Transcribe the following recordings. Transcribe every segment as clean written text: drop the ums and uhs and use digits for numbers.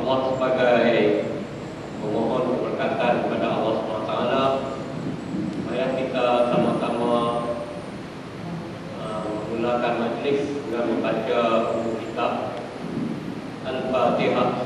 Allah sebagai memohon keberkatan kepada Allah SWT. Mari kita sama-sama menggunakan majlis dengan membaca kitab Al-Fatihah.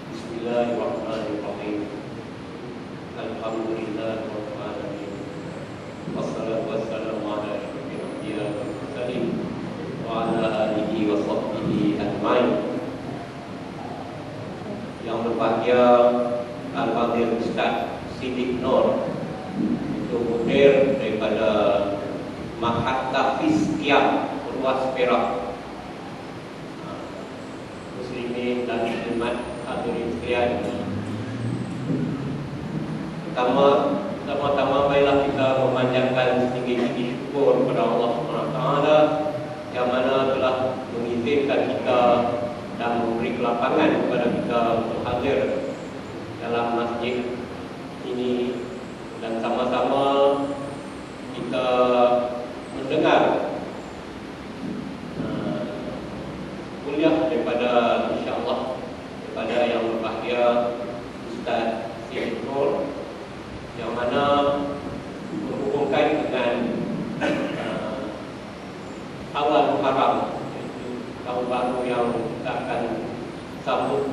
Bismillahirrahmanirrahim. Alhamdulillahirrahmanirrahim. Wassalatu wassalamu ala asyrafil anbiya wal mursalin wa ala alihi wa sahbihi ajmain. Yang berbahagia Al-Fadhil Ustaz Siddiq Nur, itu mudir daripada Ma'had Tahfiz Tiab Ruas Perak. Muslimin dan muslimat hadirin sekalian, Pertama-tama marilah kita memanjatkan setinggi-tinggi syukur kepada Allah SWT yang mana telah mengizinkan kita dan memberi kelapangan kepada kita untuk hadir dalam masjid ini dan sama-sama kita mendengar kuliah daripada insya-Allah daripada yang berbahagia Ustaz Siddiq Nur, yang mana berhubungkan dengan awal Muharram, iaitu tahun baru yang kita akan sambut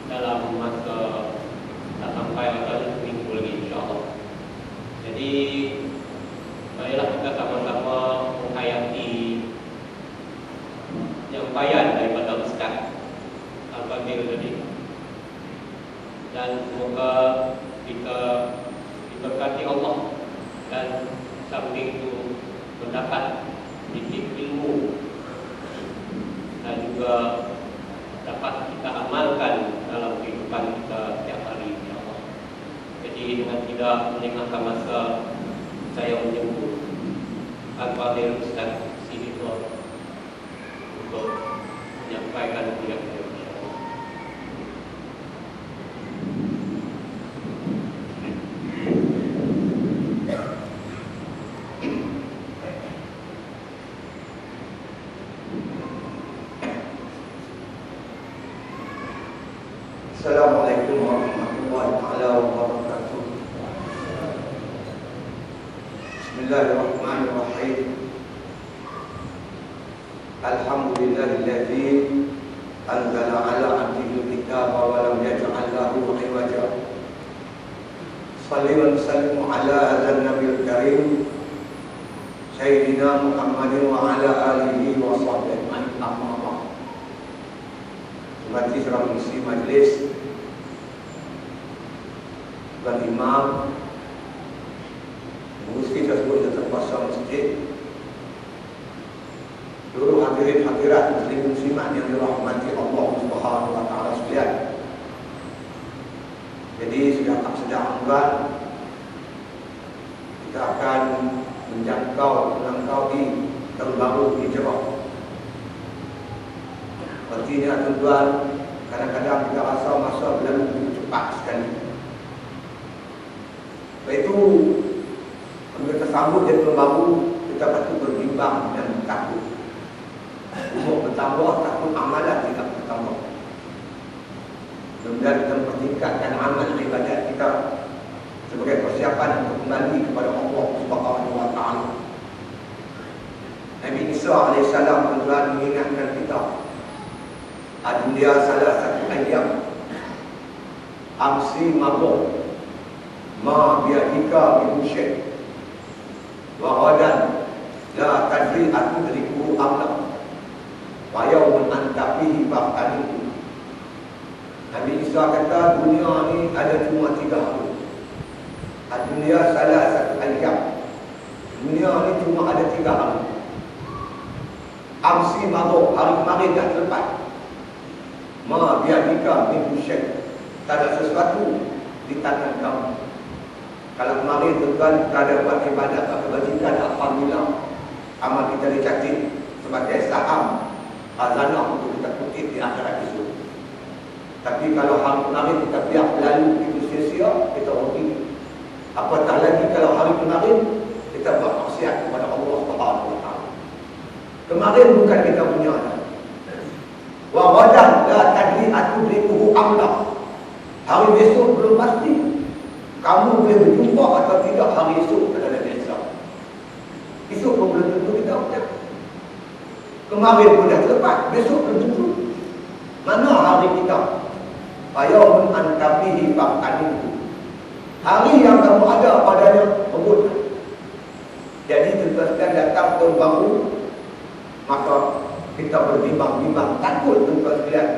dalam masa tak sampai seminggu lagi insya-Allah. Jadi marilah kita sama-sama menghayati penyampaian daripada Ustaz Al-Fadhil tadi, dan semoga kita diberkati Allah dan samping itu mendapat sedikit ilmu dan juga dapat kita amalkan dalam kehidupan kita setiap hari, ya Allah. Jadi dengan tidak melengahkan masa, saya menyebut Al-Fadhil Ustaz Siddiq Nur untuk menyampaikan kuliah beliau. Assalamualaikum warahmatullahi wabarakatuh. Bismillahirrahmanirrahim. Alhamdulillahilladzi anzala ala abdihi kitaba wa lam yaj'al lahu iwaja. Shalli wa sallim ala hadzal nabiyil karim sayyidina Muhammadin wa ala alihi wa sahbihi ajma'in. Amma ba'd. Bagi seorang isi majlis, bagi imam, mesti tersebut terpasang masjid, seluruh hadirin hadirat muslim muslimat yang dirahmati Allah Subhanahu wa taala sekalian. Jadi sedang bulan kita akan melangkaui tahun baru Hijrah. Artinya tuan-tuan, kadang-kadang kita rasa masa berlalu begitu cepat sekali. Sebab itu, bila kita sambut dia tahun baru, kita patut berbimbang dan takut. Umur bertambah, takut amalan tidak bertambah. Mudah-mudahan kita mempertingkatkan amal ibadat kita sebagai persiapan untuk kembali kepada Allah Subhanahu wa taala. Nabi Isa AS tuan-tuan mengingatkan kita, Ad-dunya salah satu ayam amsi mabuk ma biadika min syekh wa ghadan la tadri atudriku amla wa yawmun anta fihi faqaniku. Nabi Isa kata dunia ni ada cuma 3 hari. Ad-dunya salah satu ayam. Dunia ni cuma ada 3 hari. Amsi mabuk, hari kemarin dah terlepas. Ma biadika min syekh, tak ada sesuatu di tangan kamu. Kalau kemarin tuan-tuan kita ada buat ibadat atau kebajikan, alhamdulillah amal kita dicatat sebagai saham hazanah untuk kita kutip di akhirat itu. Tapi kalau hari kemarin kita biar berlalu itu sia-sia, kita rugi. Apatah lagi kalau hari kemarin kita buat maksiat kepada Allah Subhanahu wa taala. Kemarin bukan kita punya. Wa ghadan la tadri atudrikuhu amla. Hari besok belum pasti kamu boleh berjumpa atau tidak hari esok pada Nabi Isa. Esok pun belum tentu kita punya. Kemarin pun dah terlepas, besok belum tentu. Mana hari kita? Yaumun anta fihi faqtanihu. Hari yang kamu ada padanya sebut. Jadi tuan-tuan datang tahun baru, maka kita berbimbang-bimbang, takut tuan-tuan sekalian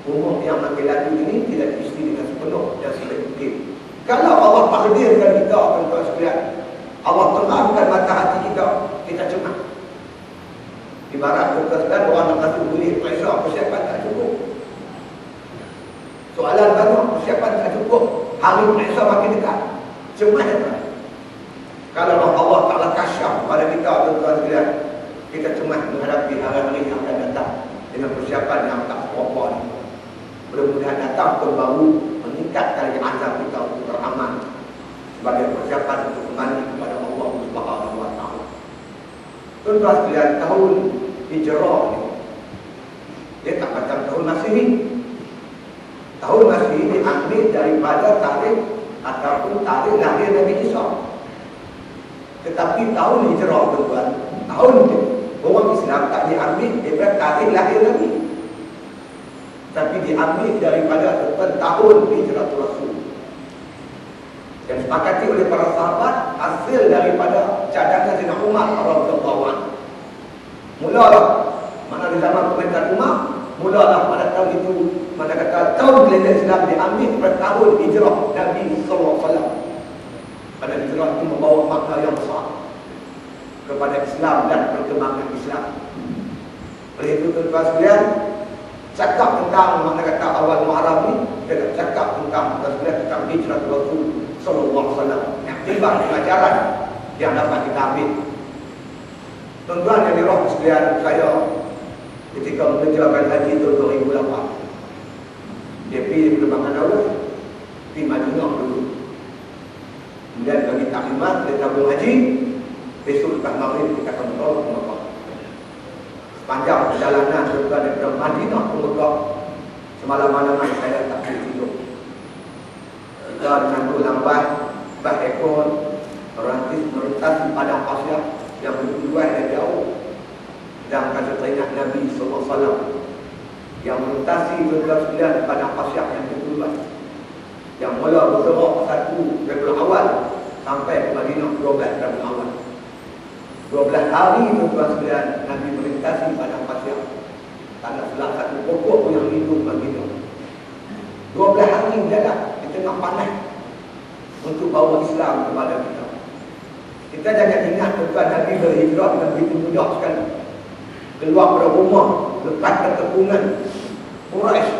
umur yang makin lalu ini tidak diisi dengan sepenuh dan sebaik mungkin. Kalau Allah takdirkan kita tuan-tuan sekalian, Allah terangkan mata hati kita, kita cemas. Ibarat tuan-tuan sekalian orang nak masuk boleh periksa persiapan tak cukup. Soalan banyak, persiapan tak cukup. Hari periksa makin dekat, cemas tak? Kalau Allah Ta'ala kasyaf pada kita tuan-tuan sekalian, kita cemas menghadapi hari-hari yang akan datang dengan persiapan yang tak seberapa ni. Mudah-mudahan datang tahun baru meningkatkan azam kita untuk beramal sebagai persiapan untuk kembali kepada Allah Subhanahu wa taala. Tuan-tuan sekalian, tahun Hijrah ni dia tak macam tahun Masihi. Tahun Masihi diambil daripada tarikh ataupun tarikh lahir Nabi Isa. Tetapi tahun Hijrah tuan-tuan, tahun orang Islam tak diambil daripada tarikh lahir Nabi, tapi diambil daripada tahun Hijratul Rasul. Dan sepakati oleh para sahabat hasil daripada cadangan Sayyidina Umar radhiyallahu anhu. Mulalah mana di zaman pemerintahan Umar, mulalah pada tahun itu mana kata tahun kalender Islam diambil pada tahun Hijrah Nabi sallallahu alaihi wasallam. Pada hijrah itu membawa makna yang besar kepada Islam dan perkembangan Islam. Oleh itu tuan-tuan sekalian, cakap tentang mana kata awal Muharram ni, kita cakap tentang tentang hijrah Rasul sallallahu alaihi wasallam. Yang tiba pelajaran yang dapat kita ambil. Tuan-tuan yang dirahmati sekalian, saya ketika mengerjakan haji tahun 2008, dia pergi perkembangan awal, pergi Madinah dulu. Kemudian bagi taklimat, dia tabung haji, besok lepas maghrib kita akan bertolak ke Mekah. Sepanjang perjalanan tuan-tuan daripada Madinah ke Mekah, semalam-malaman saya tak boleh tidur. Kita dengan dua lambat, bah ekor, merentasi padang pasir yang begitu luas dan jauh. Dan kata teringat Nabi SAW yang merentasi tuan-tuan sekalian padang pasir yang begitu luas, yang mula bergerak 1 Rabiul Awal sampai ke Madinah 12 Rabiul Awal. 12 hari tuan-tuan sekalian Nabi melintasi padang pasir. Tak ada salah satu pokok pun yang hidup Madinah. 12 hari berjalan di tengah panas untuk bawa Islam kepada kita. Kita jangan ingat tuan-tuan Nabi berhijrah dengan begitu mudah sekali. Keluar dari rumah, lepas ketepungan Quraisy,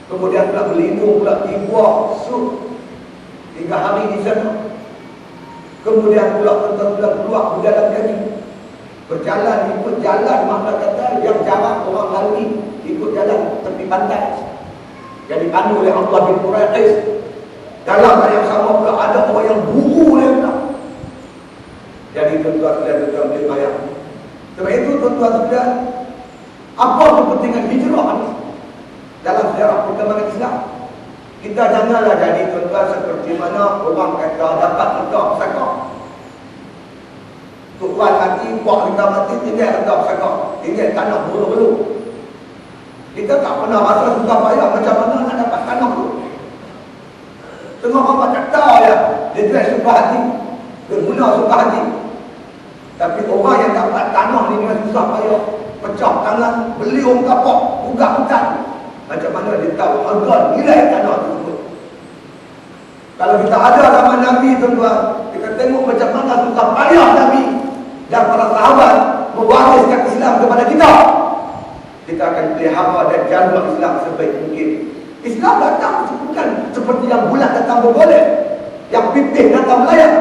kemudian pula berlindung pula di buah Sur 3 hari di sana. Kemudian pula tuan-tuan keluar berjalan kaki, berjalan ikut jalan makna kata yang jarang orang lalui, ikut jalan tepi pantai yang dipandu oleh Abdullah bin Quraish. Dalam yang sama pula ada orang yang buru dia pula. Jadi tuan-tuan sekalian boleh bayang. Sebab itu tuan-tuan sekalian, apa kepentingan hijrah ini dalam sejarah perkembangan Islam? Kita janganlah jadi tuan-tuan seperti mana orang kata dapat letak pesaka. Tuan mati, buat kita mati, tinggal letak pesaka, tinggal tanah bulu-bulu. Kita tak pernah rasa susah payah macam mana nak dapat tanah tu. Tengah orang tak tahu ya, dia jual suka hati, dia guna suka hati. Tapi orang yang dapat tanah ni dengan susah payah, pecah tangan, beli orang kapok, buka hutan, macam mana dia tahu harga nilai tanah tersebut. Kalau kita ada zaman Nabi tuan-tuan, kita tengok macam mana susah payah Nabi dan para sahabat mewariskan Islam kepada kita, kita akan pelihara dan jaga Islam sebaik mungkin. Islam datang bukan seperti yang bulan datang bergolek. yang pipih datang melayang,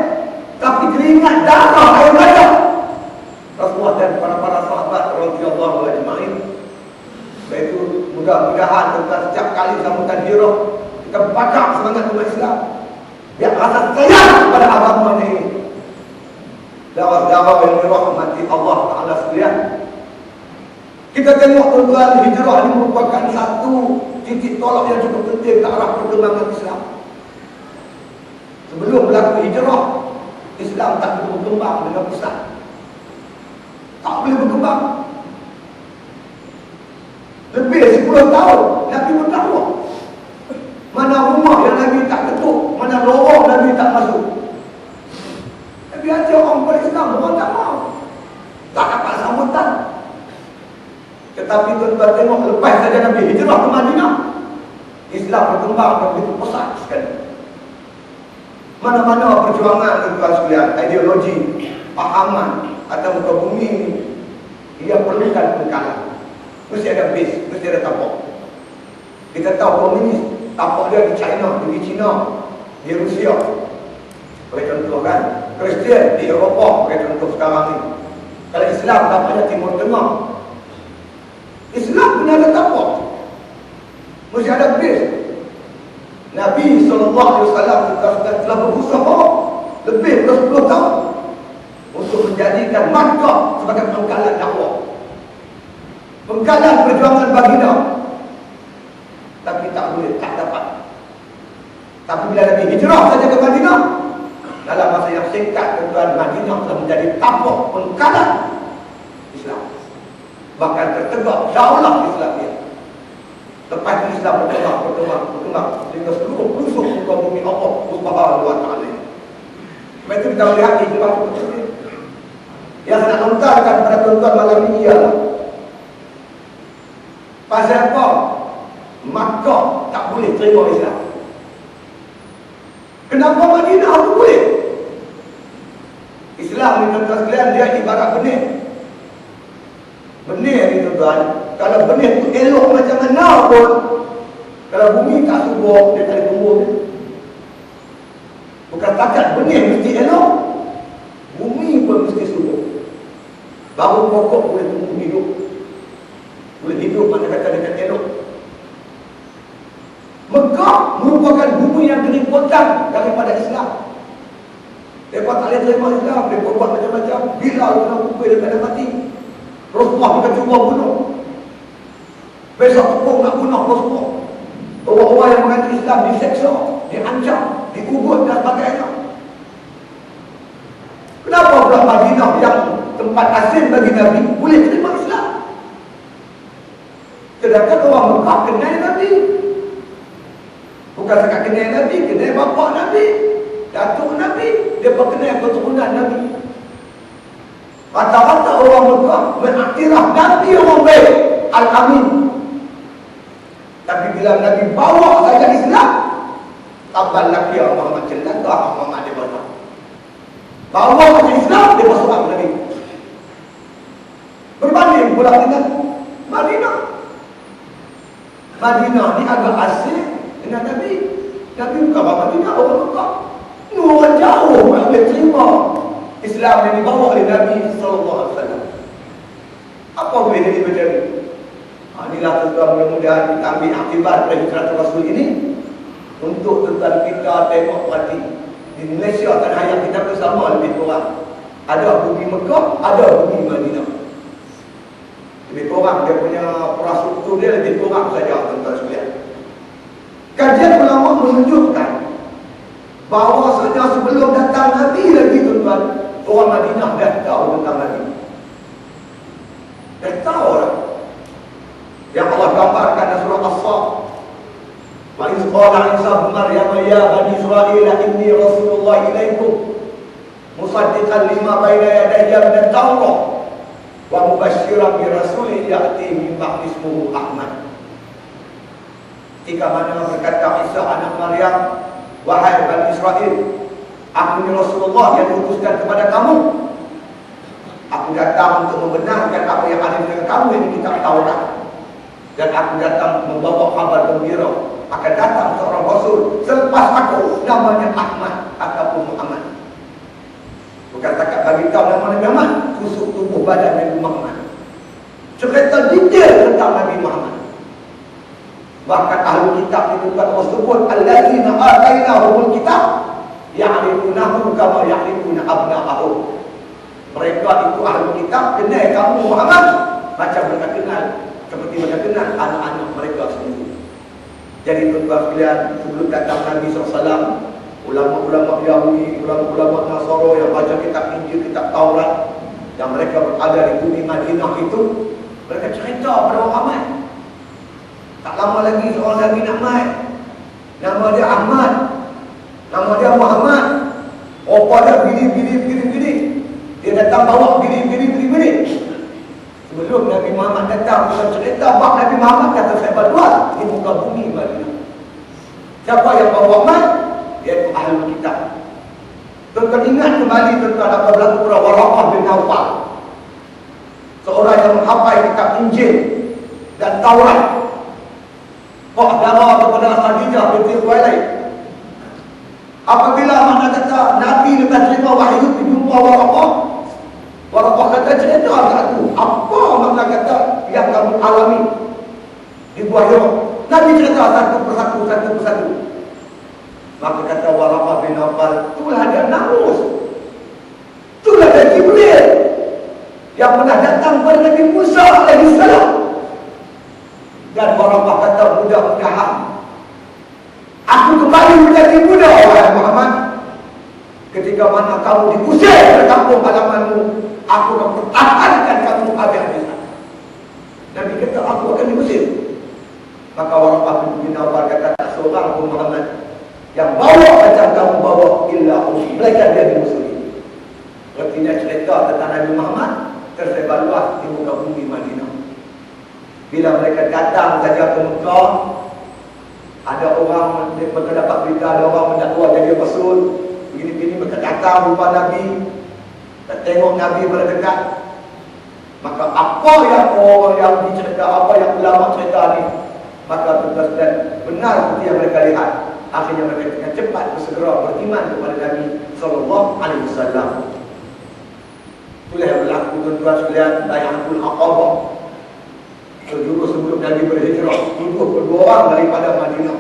tapi keringat darah air mata Rasulullah dan para sahabat radhiyallahu ajma'in. Itu mudah-mudahan tentang setiap kali sambutan hijrah kita bakar semangat umat Islam, biar rasa sayang pada agama ini. Dakwah-dakwah yang dirahmati Allah Ta'ala sekalian, kita tengok tuan-tuan, hijrah ini merupakan satu titik tolak yang cukup penting ke arah perkembangan Islam. Sebelum berlaku hijrah, Islam tak boleh berkembang dengan pesat, tak boleh berkembang. Lebih 10 tahun Nabi berdakwah, mana rumah yang Nabi tak ketuk, mana lorong Nabi tak masuk. Nabi ajak orang Palestin, orang tak mau, tak dapat sambutan. Tetapi tuan-tuan tengok, lepas saja Nabi hijrah ke Madinah, Islam berkembang dan begitu pesat sekali. Mana-mana perjuangan tuan-tuan sekalian, ideologi, pahaman atau muka bumi ini, ia perlukan pengkalan. Mesti ada base, mesti ada tapak. Kita tahu komunis, tapak dia di China, di China, di Rusia, bagi contoh kan. Kristian di Eropah, bagi contoh sekarang ni. Kalau Islam tapaknya Timur Tengah, Islam punya ada tapak, mesti ada base. Nabi SAW telah berusaha lebih dari 10 tahun untuk menjadikan Makkah sebagai pengkalan dakwah, pengkalan perjuangan baginda. Tapi tak boleh, tak dapat. Tapi bila Nabi hijrah saja ke Madinah, dalam masa yang singkat, tuan, Madinah telah menjadi tapak pengkalan Islam, bahkan tertegak daulah Islamiyah. Lepas itu Islam berkembang sehingga seluruh pelosok muka bumi Allah Subhanahu wa Ta'ala. Sebab itu kita melihat hijrah itu penting. Yang saya nak lontarkan pada tuan-tuan malam ini ialah pasal apa Makkah tak boleh terima Islam. Kenapa Madinah tu boleh? Islam ni tuan-tuan sekalian, dia ibarat benih. Benih ni tuan-tuan, kalau benih tu elok macam mana pun, kalau bumi tak subur, dia tak boleh tumbuh. Bukan takat benih mesti elok, bumi pun mesti subur, baru pokok boleh tumbuh hidup. Boleh hidup mana kata dekat elok. Mekah merupakan bumi yang kering potang daripada Islam. Mereka tak boleh terima Islam, mereka buat macam-macam. Bila kena pukul daripada mati, Rasulullah mereka cuba bunuh. Besok tepung nak bunuh Rasulullah. Orang-orang yang mengaku Islam diseksa, diancam, dikubur dan sebagainya. Kenapa pula Madinah yang tempat asing bagi Nabi boleh terima Islam, sedangkan orang Mekah kenal Nabi? Bukan sekat kenal Nabi, kenal bapa Nabi, datuk Nabi, dia kenal keturunan Nabi. Rata-rata orang Mekah mengiktiraf Nabi orang baik, Al-Amin. Tapi bila Nabi bawa saja Islam, tabal laki Muhammad celaka, Muhammad dia bawa. Bawa saja Islam, dia berserang Nabi. Berbanding pula dengan Madinah. Madinah ni agak asing dengan Nabi. Nabi bukan orang Madinah, orang Mekah. Ini orang jauh yang boleh terima Islam yang dibawa oleh Nabi SAW. Apa boleh jadi macam ni? Inilah tuan-tuan, mudah-mudahan kita ambil akibat dari hijrah Rasul ini untuk tuan-tuan kita tengok mati. Di Malaysia tanah hayat kita bersama lebih kurang, ada bumi Mekah, ada bumi Madinah. Lebih kurang dia punya infrastruktur dia lebih kurang saja tuan-tuan sekalian. Kajian ulama menunjukkan bahawasanya sebelum datang Nabi lagi tuan-tuan, orang Madinah dah tahu tentang Nabi. Dah tahu lah. Yang Allah gambarkan dalam surah As-Saff, wa iz qala Isa bin Maryam ya bani Israil inni rasulullah ilaikum musaddiqan lima baina yadayya min at-Taurat wa mubasysyiran bi rasulin ya'ti min ba'di ismuhu Ahmad. Ketika mana berkata Isa anak Maryam, wahai bani Israil, aku ni Rasulullah yang diutuskan kepada kamu. Aku datang untuk membenarkan apa yang ada dengan kamu yang kita tahu. Dan aku datang membawa kabar gembira akan datang seorang Rasul selepas aku, namanya Ahmad ataupun Muhammad. Bukan takat bagi tahu nama Nabi Muhammad, kusuk tubuh badan Nabi Muhammad, cerita detail tentang Nabi Muhammad. Bahkan ahli kitab itu kata Allah sebut allazina atainahumul kitab ya'rifunahu kama ya'rifuna abna'ahum. Mereka itu ahli kitab kenal kamu Muhammad macam mereka kenal, seperti mereka kenal anak-anak mereka sendiri. Jadi tuan-tuan sekalian, sebelum datang Nabi SAW, ulama-ulama Yahudi, ulama-ulama Nasara yang baca kitab Injil, kitab Taurat, yang mereka berada di bumi Madinah itu, mereka cerita pada Muhammad. Tak lama lagi seorang lagi nak mai. Nama dia Ahmad, nama dia Muhammad. Apa dia bini. Dia datang bawa bini. Sebelum Nabi Muhammad datang, kita cerita bab Nabi Muhammad kata saya berdua di muka bumi Madinah. Siapa yang bawa Muhammad? Iaitu ahli kitab. Tuan-tuan ingat kembali tentang apa berlaku pada Waraqah bin Nawfal, seorang yang menghafal kitab Injil dan Taurat. Darah kepada Khadijah binti Khuwailid. Apabila mana kata Nabi lepas terima wahyu jumpa Waraqah kata cerita satu. Apa makna kata yang kamu alami di Gua Hira? Nabi cerita satu persatu. Maka kata Waraqah bin Nawfal, itulah dia Namus, itulah dia Jibril yang pernah datang kepada Nabi Musa alaihissalam. Dan Waraqah kata, mudah-mudahan aku kembali menjadi muda, wahai Muhammad. Ketika mana kamu diusir dari kampung halamanmu, aku akan pertahankan kamu habis-habisan. Nabi kata, aku akan diusir. Maka Waraqah bin Nawfal kata, tak seorang pun Muhammad yang bawa macam kamu bawa illa mereka dia dimusuhi. Artinya cerita tentang Nabi Muhammad tersebar luas di muka bumi Madinah. Bila mereka datang saja ke Mekah, ada orang mereka dapat berita, ada orang mendakwa jadi Rasul. Begini-begini mereka datang jumpa Nabi dan tengok Nabi berdekat. Maka apa yang orang yang dicerita, apa yang ulama cerita ni, maka tugas dan benar seperti yang mereka lihat. Akhirnya mereka dengan cepat bersegera beriman kepada Nabi sallallahu alaihi wasallam. Itulah yang berlaku tuan-tuan sekalian, Bai'atul Aqabah. Dulu sebelum Nabi berhijrah, 22 orang daripada Madinah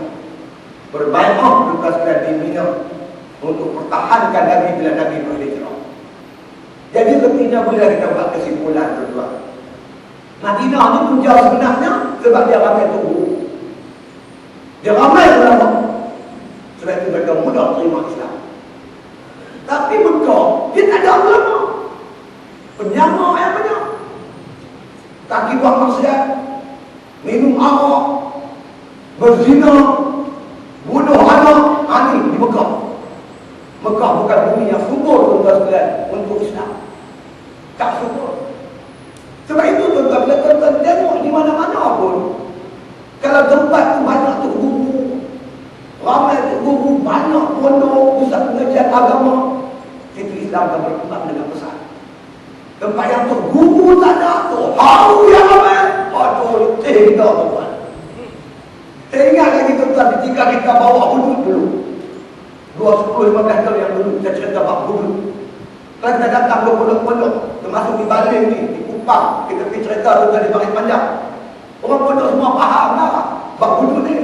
berbai'ah tuan-tuan sekalian di Mina untuk pertahankan Nabi bila Nabi berhijrah. Jadi ketika boleh kita buat kesimpulan tuan-tuan, Madinah ni punca sebenarnya sebab dia ramai tunggu, dia ramai ulama. Sebab itu mereka mudah terima Islam. Tapi Mekah, dia tak ada ulama, penyama yang banyak, kaki buang maksiat, minum arak, berzina, bunuh anak. Ini di Mekah. Mekah bukan bumi yang subur tuan-tuan sekalian untuk Islam. Tak subur. Sebab itu tuan-tuan, bila tuan-tuan tengok di mana-mana pun, kalau tempat tu banyak tu guru, ramai tu guru, banyak pondok, pusat pengajian agama, itu Islam akan berkembang dengan besar. Tempat yang tu guru tak ada, tu haru yang ramai, aduh, letih kita tuan-tuan. Saya ingat lagi tuan-tuan, ketika kita bawa hudud dulu, 10-15 tahun yang dulu, kita cerita bab hudud. Kalau kita datang ke pondok-pondok, termasuk di Baling ni, di Kupang, kita pergi cerita tuan-tuan di Baling Panjang, orang pondok semua faham lah bab hudud ni.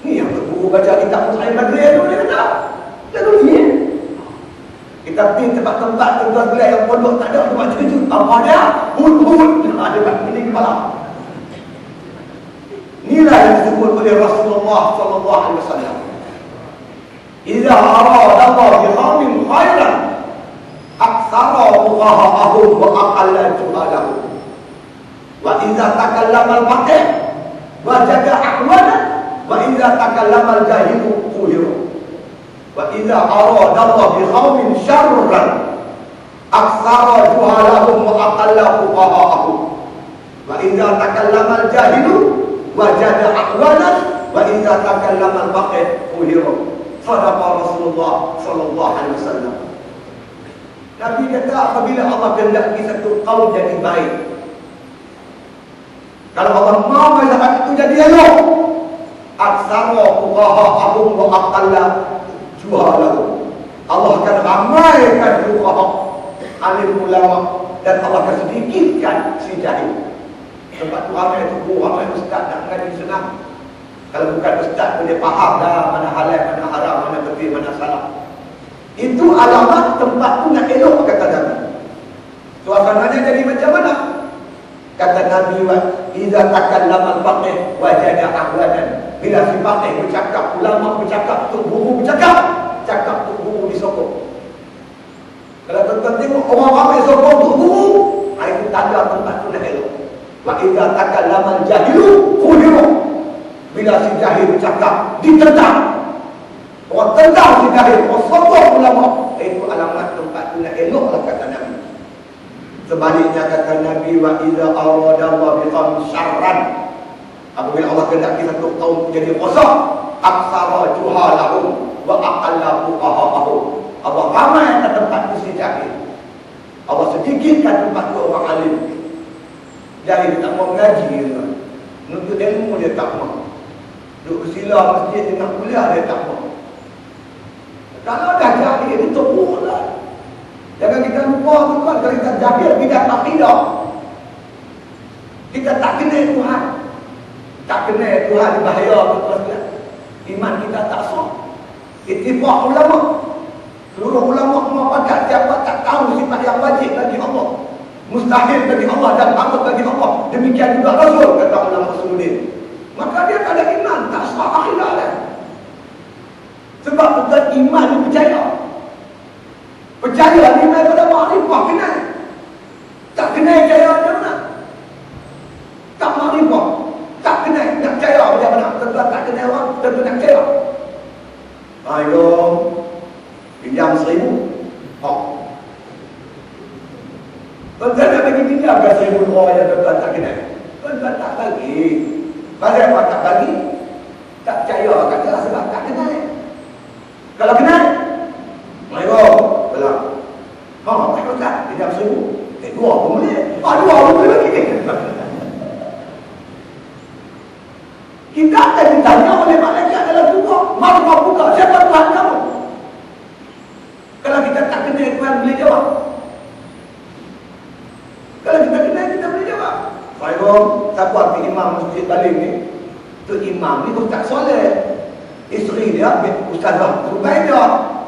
Ni yang guru baca kitab Muslim Madri tu, dia kata, dia tu ni. Kita pergi tempat-tempat tuan-tuan sekalian yang pondok tak ada tempat cerita. Apa dia? Hud-hud. Ada kat ini kepala. Inilah yang disebut oleh Rasulullah SAW. Idza arada Allah bi qaumin khairan aktsara mughahahum wa aqalla juhalahum. Wa idza takallama al-faqih wajada ahwana wa idza takallama al-jahilu quhiru. Wa idza arada Allah bi qaumin syarran aktsara juhalahum wa aqalla fuqahahum. Wa idza takallama al-jahilu wajada ahwana wa idza takallama al-faqih quhiru. Sadaqa Rasulullah sallallahu alaihi wasallam. Nabi kata apabila Allah kehendaki satu kaum jadi baik, kalau Allah mahu masyarakat itu jadi elok, aksara fuqaha'ahum wa aqalla juhalahum. Allah akan ramaikan fuqaha, alim ulama, dan Allah akan sedikitkan si jahil. Tempat tu ramai tu, ramai ustaz nak mengaji senang. Kalau bukan ustaz pun dia faham dah mana halal, mana haram, mana betul, mana salah. Itu alamat tempat tu nak elok, kata Nabi. Suasananya jadi macam mana? Kata Nabi, idza takallama al-faqih wajada ahwanan. Bila si faqih bercakap, ulama bercakap, tok guru bercakap, cakap tok guru disokong. Kalau tuan-tuan tengok orang ramai sokong tok guru, itu tanda tempat tu nak elok. Wa idza takallama al-jahilu khuliru. Bila si jahil bercakap, ditendang. Orang tendang si jahil, orang sokong ulama. Itu alamat tempat tu nak elok lah, kata Nabi. Sebaliknya kata Nabi, wa idza arada Allah biqam syarran. Apabila Allah kehendaki satu kaum menjadi rosak, aksara juhalahum wa aqalla fuqaha'ahum. Allah ramai kat tempat tu si jahil. Allah sedikitkan tempat tu orang alim. Jahil tak mau mengaji, menuntut ilmu dia tak mau. Duduk bersila masjid dengan kuliah dia tak mau. Kalau dah jahil itu teruk lah. Jangan kita lupa tu kan, kalau kita jahil bidang akidah, kita tak kenal Tuhan. Tak kenal Tuhan bahaya betul-betul. Iman kita tak sah. Ittifaq ulama. Seluruh ulama mengatakan siapa tak tahu sifat yang wajib bagi Allah, mustahil bagi Allah dan patut bagi Allah, demikian juga Rasul, kata ulama Muslimin, maka dia tak ada iman, tak sah akidah lah. Sebab bukan iman ni percaya. Percaya iman pada makrifah kenal. Tak kenal percaya macam mana? Tak makrifah, tak kenal nak percaya macam mana? Tentu tak kenal orang, tentu nak percaya. Ayo pinjam 1,000. Tuan-tuan nak bagi pinjam ke 1,000 orang yang tuan-tuan tak kenal? Tuan-tuan tak bagi. Pasal apa tak bagi? Tak percaya kata sebab tak kenal. Kalau kenal, ayo belah. Tak kenal, pinjam 1,000. 2 pun boleh. 2 pun boleh bagi. Kita akan ditanya oleh malaikat dalam kubur, "Man rabbuka?" Siapa Tuhan kamu? Kalau kita tak kenal Tuhan boleh jawab. Kalau kita kenal kita boleh jawab. Assalamualaikum. Siapa arti imam masjid Baling ni? Tu imam ni ustaz soleh. Isteri dia ustazah Zubaida.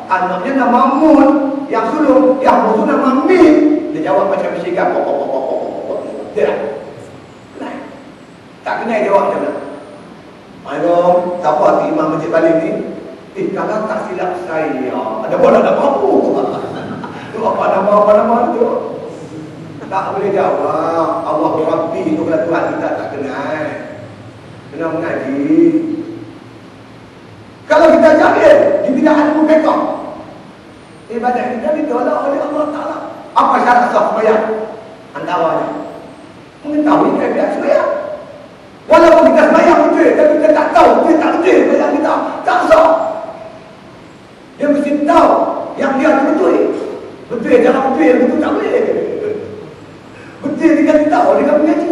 Anaknya nama Mun, yang sulung, yang musuh nama Min. Dia jawab macam bersikap. Dia tak kenal jawab macam mana? Assalamualaikum. Siapa arti imam masjid Baling ni? Kalau tak silap saya, ada bola nak mampu. Tu apa nama tu? Tak boleh jawab. Allah Rabbi tu kalau Tuhan kita tak kenal. Kena mengaji. Kalau kita jahil di bidang ilmu fiqh, ibadat kita ditolak oleh Allah Ta'ala. Apa syarat sah sembahyang? Antaranya mengetahui keadaan sembahyang. Walaupun kita sembahyang betul, tapi kita tak tahu, kita tak betul sembahyang kita, tak sah. Dia mesti tahu yang dia tu betul. Betul jangan betul tak boleh. Betul dia tahu dia mengaji.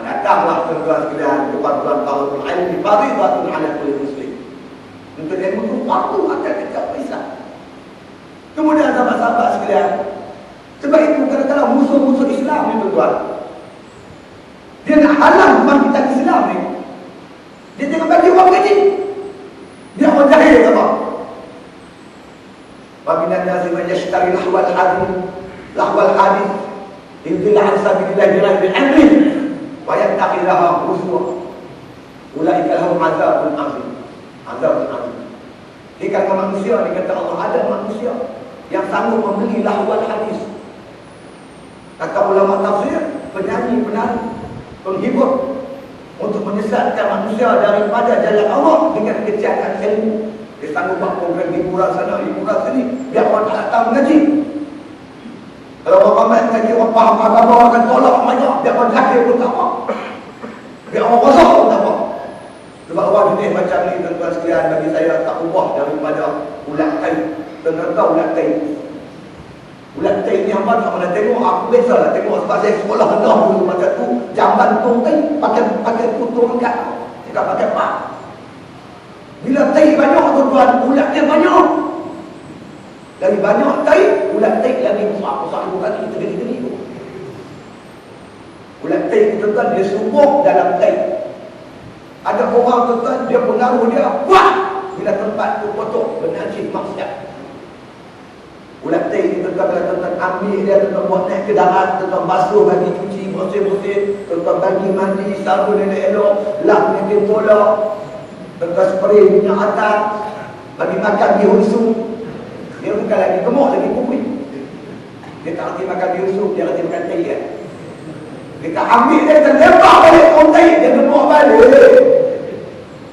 Datanglah tuan-tuan sekalian, kepatuhan talabul ilmi fardhatun 'ala kulli muslim. Untuk ilmu itu fardu atas setiap Islam. Kemudian sahabat-sahabat sekalian, sebab itu kadang-kadang musuh-musuh Islam ni tuan-tuan, dia nak halang bangkitan Islam ni. Dia jangan bagi orang mengaji. Dia orang jahil apa? Wa minan nasi man yashtari lahwal hadith yudilla an sabilillah bi ghairi ilmin wa yattaqillaha huswa. Ulaika lahum azabun azim. Azabun azim. Di kalangan manusia ni kata Allah ada manusia yang sanggup membeli lahwal hadis. Kata ulama tafsir, penyanyi, penari, penghibur, untuk menyesatkan manusia daripada jalan Allah dengan kejahatan ilmu. Dia sanggup buat program hiburan sana, hiburan sini, biar orang tak datang mengaji. Kalau orang ramai mengaji, orang faham agama, orang akan tolak banyak, biar orang jahil pun tak apa, biar orang rosak pun tak apa. Sebab orang jenis macam ni tuan-tuan sekalian, bagi saya tak ubah daripada ulat kain. Tuan-tuan tahu ulat kain. Ulat kain ni apa tak mana tengok, aku biasalah tengok sebab saya sekolah rendah dulu macam tu, jamban tu kain pakai kutung angkat. Dekat pakai pak. Bila tahi banyak tuan-tuan, ulatnya banyak. Lagi banyak tahi, ulat tahi lagi besar-besar ibu kaki kita gini-gini. Ulat tahi tuan-tuan, dia subur dalam tahi. Ada orang tuan-tuan, dia pengaruh dia, wah! Bila tempat tu kotor, bernasib maksiat. Ulat tahi ni tuan-tuan, bila tuan-tuan ambil dia, tuan-tuan buat naik ke darat, tuan-tuan basuh bagi cuci, bersih-bersih, tuan-tuan bagi mandi, sabun elok-elok, lap dengan bola, tuan-tuan spray minyak atas, bagi makan bihusu. Dia bukan lagi gemuk, lagi kuping. Dia tak reti makan bihusu, dia reti makan tahi kan. Kita ambil dia, kita lempar balik orang tahi, dia gemuk balik.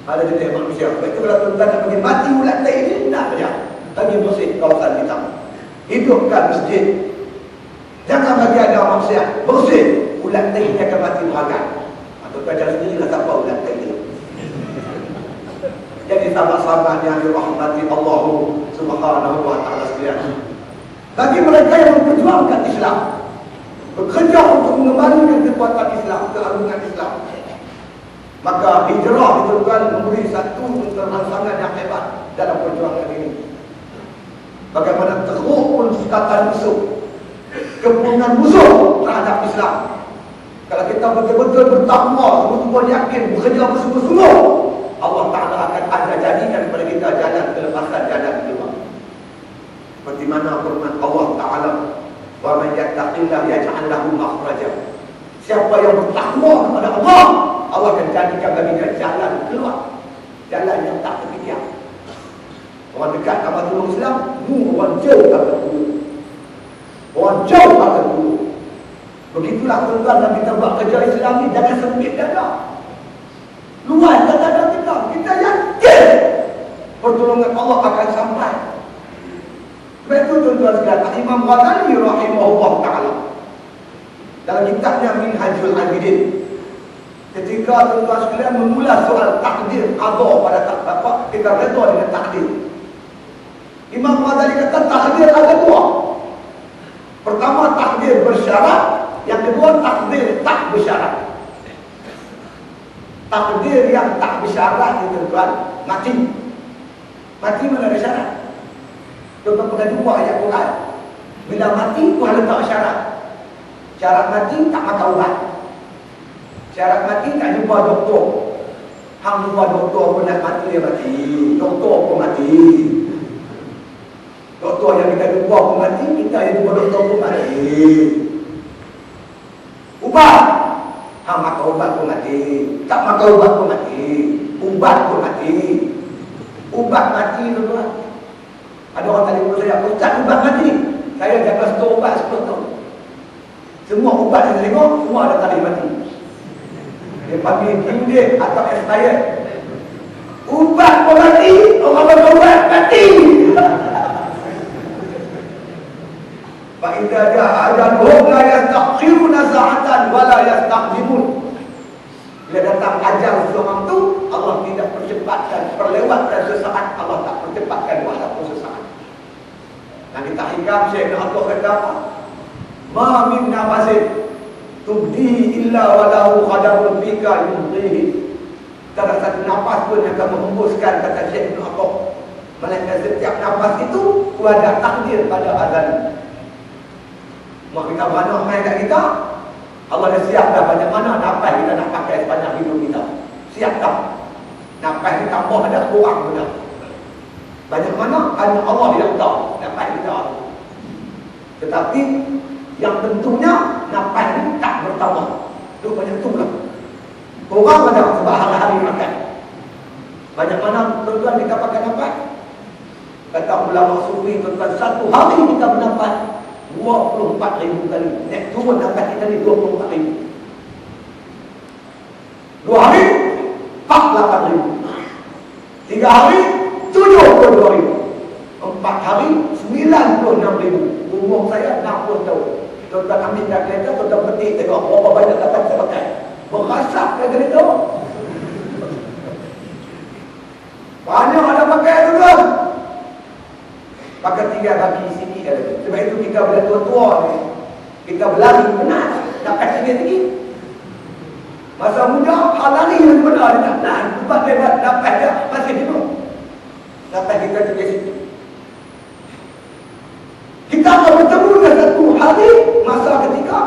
Ada jenis manusia. Sebab itu kalau tuan-tuan nak pergi mati ulat tahi ni, nak saja. Bagi bersih kawasan kita. Hidupkan masjid. Jangan bagi ada maksiat. Bersih. Ulat tahi dia akan mati beragam. Tuan-tuan jangan sendirilah siapa ulat tahi ni. Jadi sahabat-sahabat yang dirahmati Allah Subhanahu wa ta'ala sekalian. Bagi mereka yang memperjuangkan Islam, bekerja untuk mengembalikan kekuatan Islam, keagungan Islam, maka hijrah itu kan memberi satu rangsangan yang hebat dalam perjuangan ini. Bagaimana teruk pun sekatan musuh, kepungan musuh terhadap Islam. Kalau kita betul-betul bertakwa, betul-betul yakin, bekerja bersungguh-sungguh, Allah Ta'ala akan ada jadikan kepada kita jalan kelepasan, jalan keluar. Seperti mana firman Allah Ta'ala, wa man yattaqillah yaj'al lahu makhraja. Siapa yang bertakwa kepada Allah, Allah akan jadikan baginya jalan keluar, jalan yang tak terfikir. Orang dekat sama tolong Islam, orang jauh akan dulu. Orang jauh akan dulu. Begitulah tuan-tuan, dan kita buat kerja Islam ni jangan sempit dada. Luas dada kita. Kita yakin pertolongan Allah akan sampai. Sebab itu tuan-tuan sekalian, Imam Ghazali rahimahullah ta'ala dalam kitabnya Minhajul Abidin, ketika tuan-tuan sekalian mengulas soal takdir Allah pada apa, kita redha dengan takdir. Imam Ghazali kata takdir ada dua. Pertama takdir bersyarat, yang kedua takdir tak bersyarat. Takdir yang tak bersyarat itu tuan, mati. Mati mana ada syarat? Tuan-tuan pernah jumpa ayat Quran, bila mati Tuhan letak syarat. Syarat mati tak makan ubat. Syarat mati tak jumpa doktor. Hang jumpa doktor pun nak mati, dia mati. Doktor pun mati. Doktor yang kita jumpa pun mati, kita yang jumpa doktor pun mati. Ubat, hang makan ubat pun mati. Tak makan ubat pun mati. Ubat pun mati. Ubat mati tuan-tuan. Ada orang tadi kepada saya, Ustaz, ubat mati. Saya jaga stok ubat 10 tahun. Semua ubat yang saya tengok, semua ada tarikh mati. Dia panggil due atau expired. Ubat pun mati, orang berubat mati. Fa idza jaa ajaluhum la yastakhiruna sa'atan wa la yastaqdimun. Bila datang ajal seorang tu, Allah tidak percepatkan, perlewatkan sesaat, Allah tak percepatkan walaupun sesaat. Dan kita hikam Syekh Al-Qur'an kata apa? Ma min nafasin tubdi illa walahu khadamun bika yudhihi. Tak ada satu nafas pun yang akan menghembuskan, kata Syekh Al-Qur'an, melainkan setiap nafas itu ada takdir pada azal. Mak kita beranak main kat kita, Allah dah siap dah banyak mana nafas kita nak pakai sepanjang hidup kita. Siap dah. Nafas ni tambah ada, kurang pun dah. Banyak mana hanya Allah yang tahu nafas kita. Tetapi yang tentunya nafas ni tak bertambah. Itu banyak tu lah. Kurang ada sebab hari-hari makan. Banyak mana tuan-tuan kita pakai nafas. Kata ulama sufi tuan-tuan, satu hari kita bernafas 24,000 kali. Naik turun nafas kita ni 24,000. 2 hari 48,000. 3 hari 72,000. 4 hari 96,000. Umur saya 60 tahun. Tuan-tuan ambil kat kereta, tuan-tuan petik tengok berapa banyak nafas saya pakai. Berasap kat kereta. Banyak ada pakai tuan-tuan. Pakai 3 kaki sikit ada. Sebab itu kita bila tua-tua ni, kita berlari penat, nafas tinggi-tinggi. Masa muda, halal yang benar dia tak tahan. Sebab dia dapat dia masih hidup. Dapat kita ke situ. Kita akan bertemu dengan satu hari, masa ketika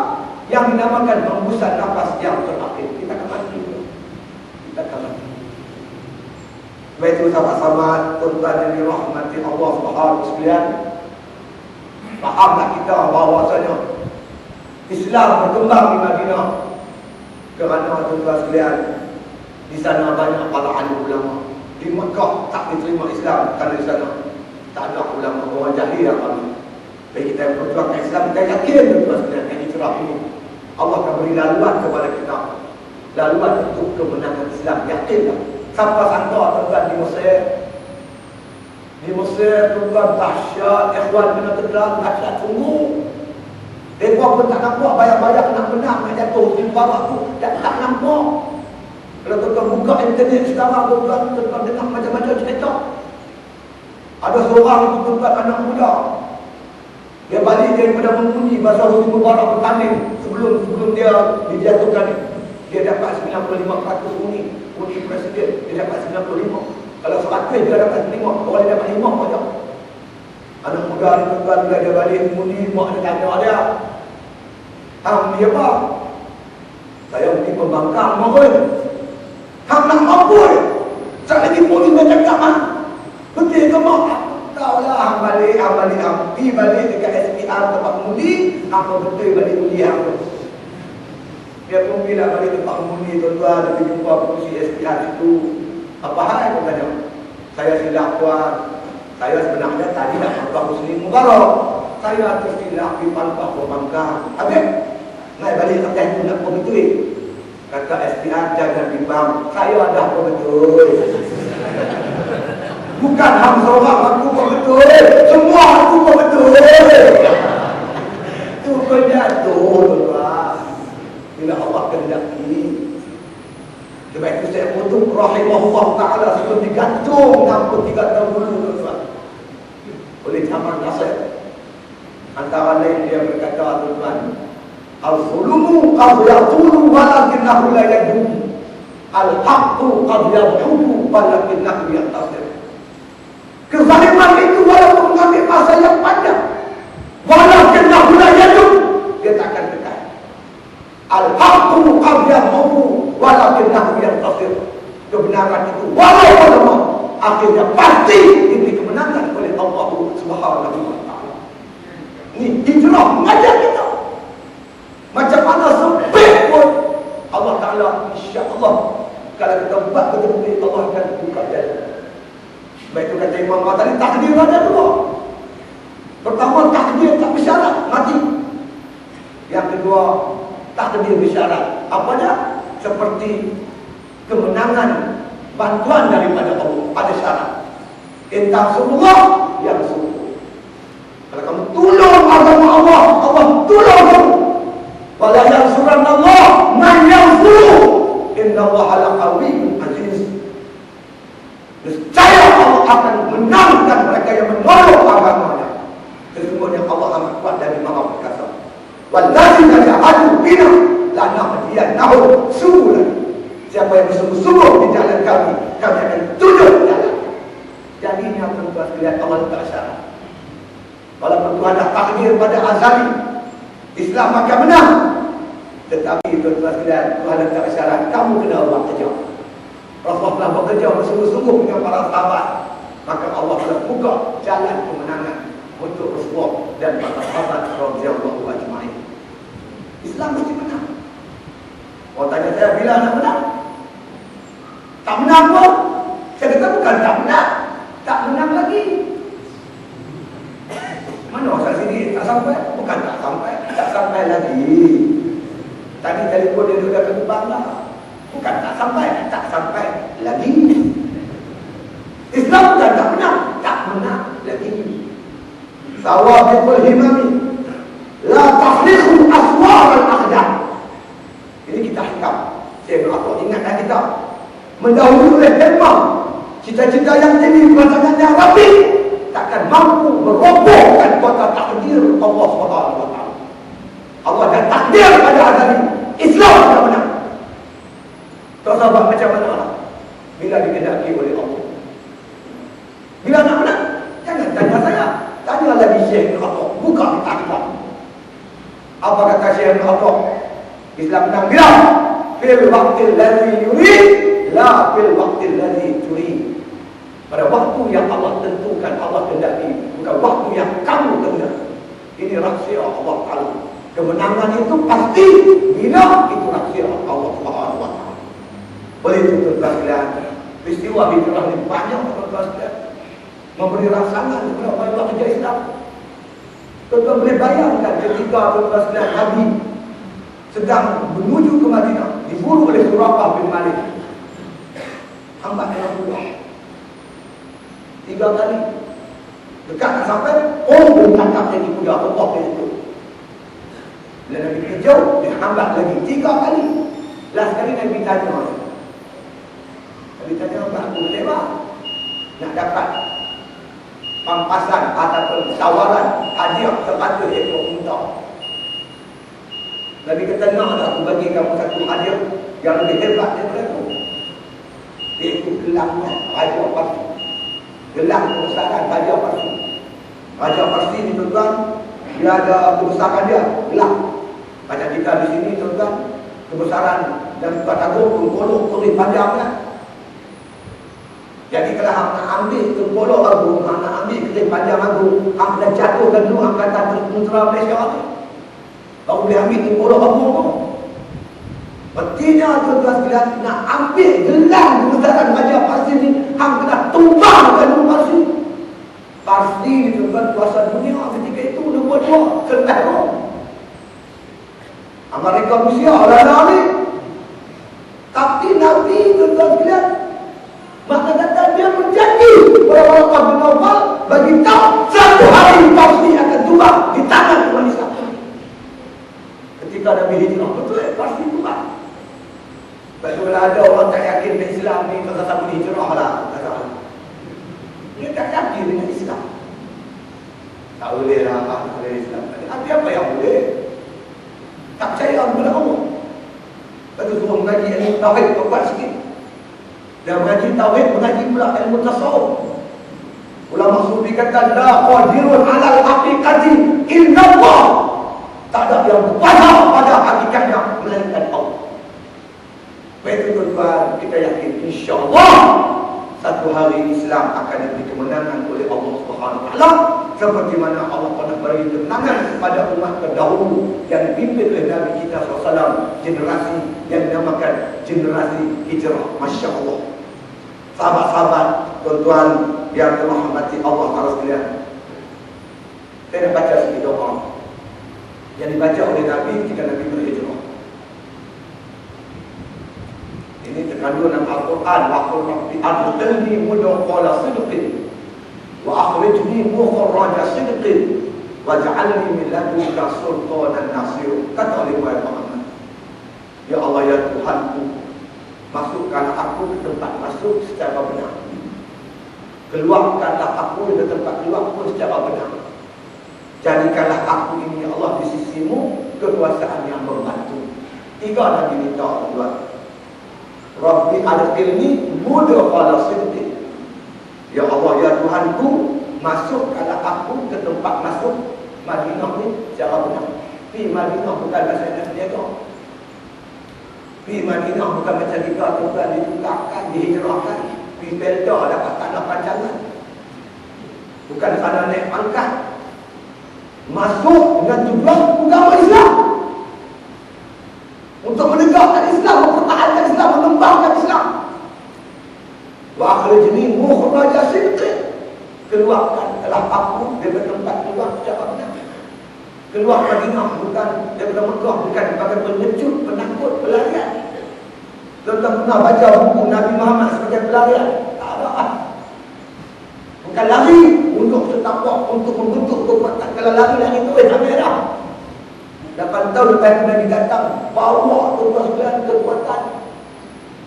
yang dinamakan hembusan nafas yang terakhir. Kita akan mati. Kita akan mati. Baik itu sahabat-sahabat, tuan-tuan yang dirahmati Allah Subhanahu sekalian. Fahamlah kita bahawasanya Islam berkembang di Madinah. Kerana tuan-tuan sekalian, di sana banyak para alim ulama. Di Mekah tak diterima Islam kerana di sana tak ada ulama, orang jahil yang kami. Baik kita yang berjuang Islam, kita yakin tuan-tuan sekalian yang hijrah ini Allah akan beri laluan kepada kita. Laluan untuk kemenangan Islam, yakinlah. Sampai sangka tuan-tuan di Mesir. Di Mesir tuan-tuan dahsyat, ikhwan kena tendang, dahsyat sungguh. Mereka pun tak nampak bayang-bayang nak menang, nak jatuh di bawah tu. Tak nampak. Kalau tuan-tuan buka internet sekarang, tuan-tuan dengar macam-macam cerita. Ada seorang itu tuan-tuan anak muda. Dia balik daripada mengundi masa Husni Mubarak bertanding. Sebelum dia dijatuhkan, dia dapat 95% undi presiden. Dia dapat 95. Kalau 100 dia dapat 5. Orang dia dapat 5 saja. Anak muda ni tuan-tuan bila dia balik mengundi, mak dia tanya dia, "Hang ni apa?" "Saya mesti pembangkang, mohon." "Hang nak apa?" "Saya lagi pun dia cakap, "Ah, betul ke mak?" "Tahulah, hang balik, pergi balik dekat SPR tempat mengundi, apa betul balik undi hang tu." Dia pun bila balik tempat mengundi, tuan-tuan, dia jumpa pengundi SPR itu. "Apa hal?" Dia tanya. "Saya silap tuan. Saya sebenarnya tadi nak palpah Husni Mubarak. Saya tersilap di palpah pembangkang." "Habis? Naik balik atas itu nak apa betul?" Kata SPR, "Jangan bimbang. Saya dah apa betul." Bukan hang seorang aku apa betul. Semua aku apa betul. Itu penjatuh tuan. Bila Allah kehendaki. Sebab itu saya kutuk rahimahullah ta'ala sebelum digantung 63 tahun dulu tuan. Oleh Jamal Nasir. Antara lain dia berkata tuan, "Al-zulumu qad yatulu walakinnahu la yadum. Al-haqqu qad yadhubu walakinnahu yantasir." Kezaliman itu walaupun mengambil masa yang panjang, walakinnahu la yadum, dia takkan kekal. Al-haqqu qad yadhubu walakinnahu yantasir. Kebenaran itu walaupun lama, akhirnya pasti diberi kemenangan oleh Allah Subhanahu wa ta'ala. Ini hijrah mengajar kita. Macam mana sempit pun Allah Ta'ala insya-Allah kalau kita buat betul-betul Allah akan buka jalan. Baik itu kata Imam Ghazali, takdir ada dua. Pertama, takdir tak bersyarat, mati. Yang kedua, takdir bersyarat. Apa dia? Seperti kemenangan, bantuan daripada Allah. Ada syarat. Intang semua yang sungguh. Kalau kamu tolong agama Allah, Allah tolong kamu. Wala yansuranallah man yansuru. Innallaha laqawiyyun aziz. Nescaya Allah akan menangkan mereka yang menolong agamanya. Sesungguhnya Allah amat kuat dan maha perkasa. Wallazina jahadu bina lanahdiyannahum subulan. Siapa yang bersungguh-sungguh di jalan kami akan tunjuk jalan. Jadi ini yang tuan-tuan sekalian, Allah letak syarat. Walaupun Tuhan dah takdir pada azali, Islam akan menang. Tetapi tuan-tuan sekalian, Tuhan letak syarat, kamu kena buat kerja. Rasulullah telah bekerja bersungguh-sungguh dengan para sahabat. Maka Allah telah buka jalan kemenangan untuk Rasulullah dan para sahabat radhiyallahu ajma'in. Islam mesti menang. Orang tanya saya, bila nak menang? Tak menang pun. Saya kata bukan tak menang, tak menang lagi. Mana asal sini tak sampai? Bukan tak sampai lagi. Tadi telefon dia sudah terbang lah. Bukan tak sampai lagi. Islam bukan tak menang lagi. Sawabul himami la tahliqu aswar al-aqdam. Ini kita hikam. Saya berapa ingatkan kita mendahului hikmah. Cita-cita yang tinggi, pasangan yang rapi takkan mampu merobohkan kota takdir Allah SWT. Allah dah takdir pada azali Islam akan menang. sahabat macam mana lah bila dikehendaki oleh Allah. Bila nak menang, jangan tanya saya, tanya lagi Syekh Al-Qatar, buka kitab. Apa kata Syekh Al-Qatar? Islam menang bila? Fil waqtil ladzi yurid, la fil waqtil ladzi turid. Pada waktu yang Allah tentukan, Allah kehendaki, bukan waktu yang kamu kehendaki. Ini rahsia Allah Taala. Kemenangan itu pasti bila itu rahsia Allah Subhanahu wa taala. Oleh itu tuan-tuan sekalian, peristiwa hijrah ini banyak tuan-tuan sekalian memberi rangsangan kepada orang kerja Islam. Tuan-tuan boleh bayangkan ketika tuan-tuan sekalian Nabi sedang menuju ke Madinah, diburu oleh Suraqah bin Malik. Hamba yang pulang 3 kali. Dekat nak sampai, boleh tangkap jadi kuda Allah itu. Bila Nabi kejauh, dia hambat lagi 3 kali. Last kali Nabi tanya. Nabi tanya, aku boleh tak nak dapat pampasan ataupun tawaran hadiah 100 ekor unta? Nabi kata, nak aku bagi kamu satu hadiah yang lebih hebat daripada itu. Iaitu gelangnya Raja Parsi. Gelang kebesaran Raja Parsi. Raja Parsi ni tuan-tuan, dia ada kebesaran dia, gelang. Macam kita di sini tuan-tuan, kebesaran dan Tuan Agung Tengkolok tulis panjangnya. Jadi kalau hang nak ambil Tengkolok Agung, hang nak ambil keris panjang Agung, hang dah jatuhkan dulu Angkatan Tentera Malaysia ni. Baru boleh ambil Tengkolok Agung tu. Artinya tuan-tuan sekalian, nak ambil gelang kebesaran Raja Parsi ni, hang kena tumbangkan dulu Parsi. Parsi ni tuan-tuan kuasa dunia ketika itu nombor 2 setelah Rom. Amerika Rusia orang ni. Tapi Nabi tuan-tuan sekalian, maka kata dia berjanji kepada Allah bin Nawfal bagi tahu satu hari Parsi akan tumbang di tangan umat Islam. Ketika Nabi hijrah, betul Parsi tumbang. Kalau ada orang tak yakin dengan Islam ni, kata tak boleh hijrah lah. Dia tak yakin dengan Islam. Tak boleh lah, tak boleh Islam. Tapi apa yang boleh? Tak percaya kepada Allah. Lepas tu semua mengaji ilmu tauhid, kuat sikit. Dan mengaji tauhid, mengaji pula ilmu tasawuf. Ulama sufi kata, la qadirun alal haqiqati illa Allah. Tak ada yang berkuasa pada hakikatnya melainkan Allah. Baik tuan-tuan, kita yakin insya-Allah satu hari Islam akan diberi kemenangan oleh Allah Subhanahu wa taala seperti mana Allah pernah beri kemenangan kepada umat terdahulu yang dipimpin oleh Nabi kita SAW, generasi yang dinamakan generasi hijrah. Masya-Allah. Sahabat-sahabat, tuan-tuan yang dirahmati Allah Taala sekalian. Saya nak baca sedikit doa yang dibaca oleh Nabi ketika Nabi berhijrah. Ini terkandung dalam Al-Quran. Wa qul rabbi adkhilni mudkhala sidqin wa akhrijni mukhraja sidqin waj'alni min ladunka sultanan nasir. Kata oleh Muhammad, ya Allah ya Tuhanku, masukkanlah aku ke tempat masuk secara benar, keluarkanlah aku ke tempat keluar pun secara benar. Jadikanlah aku ini ya Allah di sisimu kekuasaan yang membantu. 3 Nabi minta Allah. Rabbi adkhilni mudkhala sidqin. Ya Allah ya Tuhanku, masukkanlah aku ke tempat masuk Madinah ni secara benar. Pi Madinah bukan bahasa Indonesia. Pi Madinah bukan macam kita tuan ditukarkan, dihijrahkan. Pi Belda dapat tanah panjangan. Bukan kerana naik pangkat. Masuk dengan tujuan agama Islam. Untuk menegakkan Islam, mempertahankan Islam, mengembangkan Islam. Wa akhrijni mukhraja sidqin. Keluarkan telah aku dari tempat keluar secara benar. Keluar Madinah bukan daripada Mekah, bukan sebagai pengecut, penakut, pelarian. Tuan-tuan pernah baca buku Nabi Muhammad sebagai pelarian? Tak ada. Bukan lari untuk setapak, untuk membentuk kekuatan. Kalau lari itu merah. 8 tahun lepas itu Nabi datang, bawa tuan-tuan sekalian kekuatan,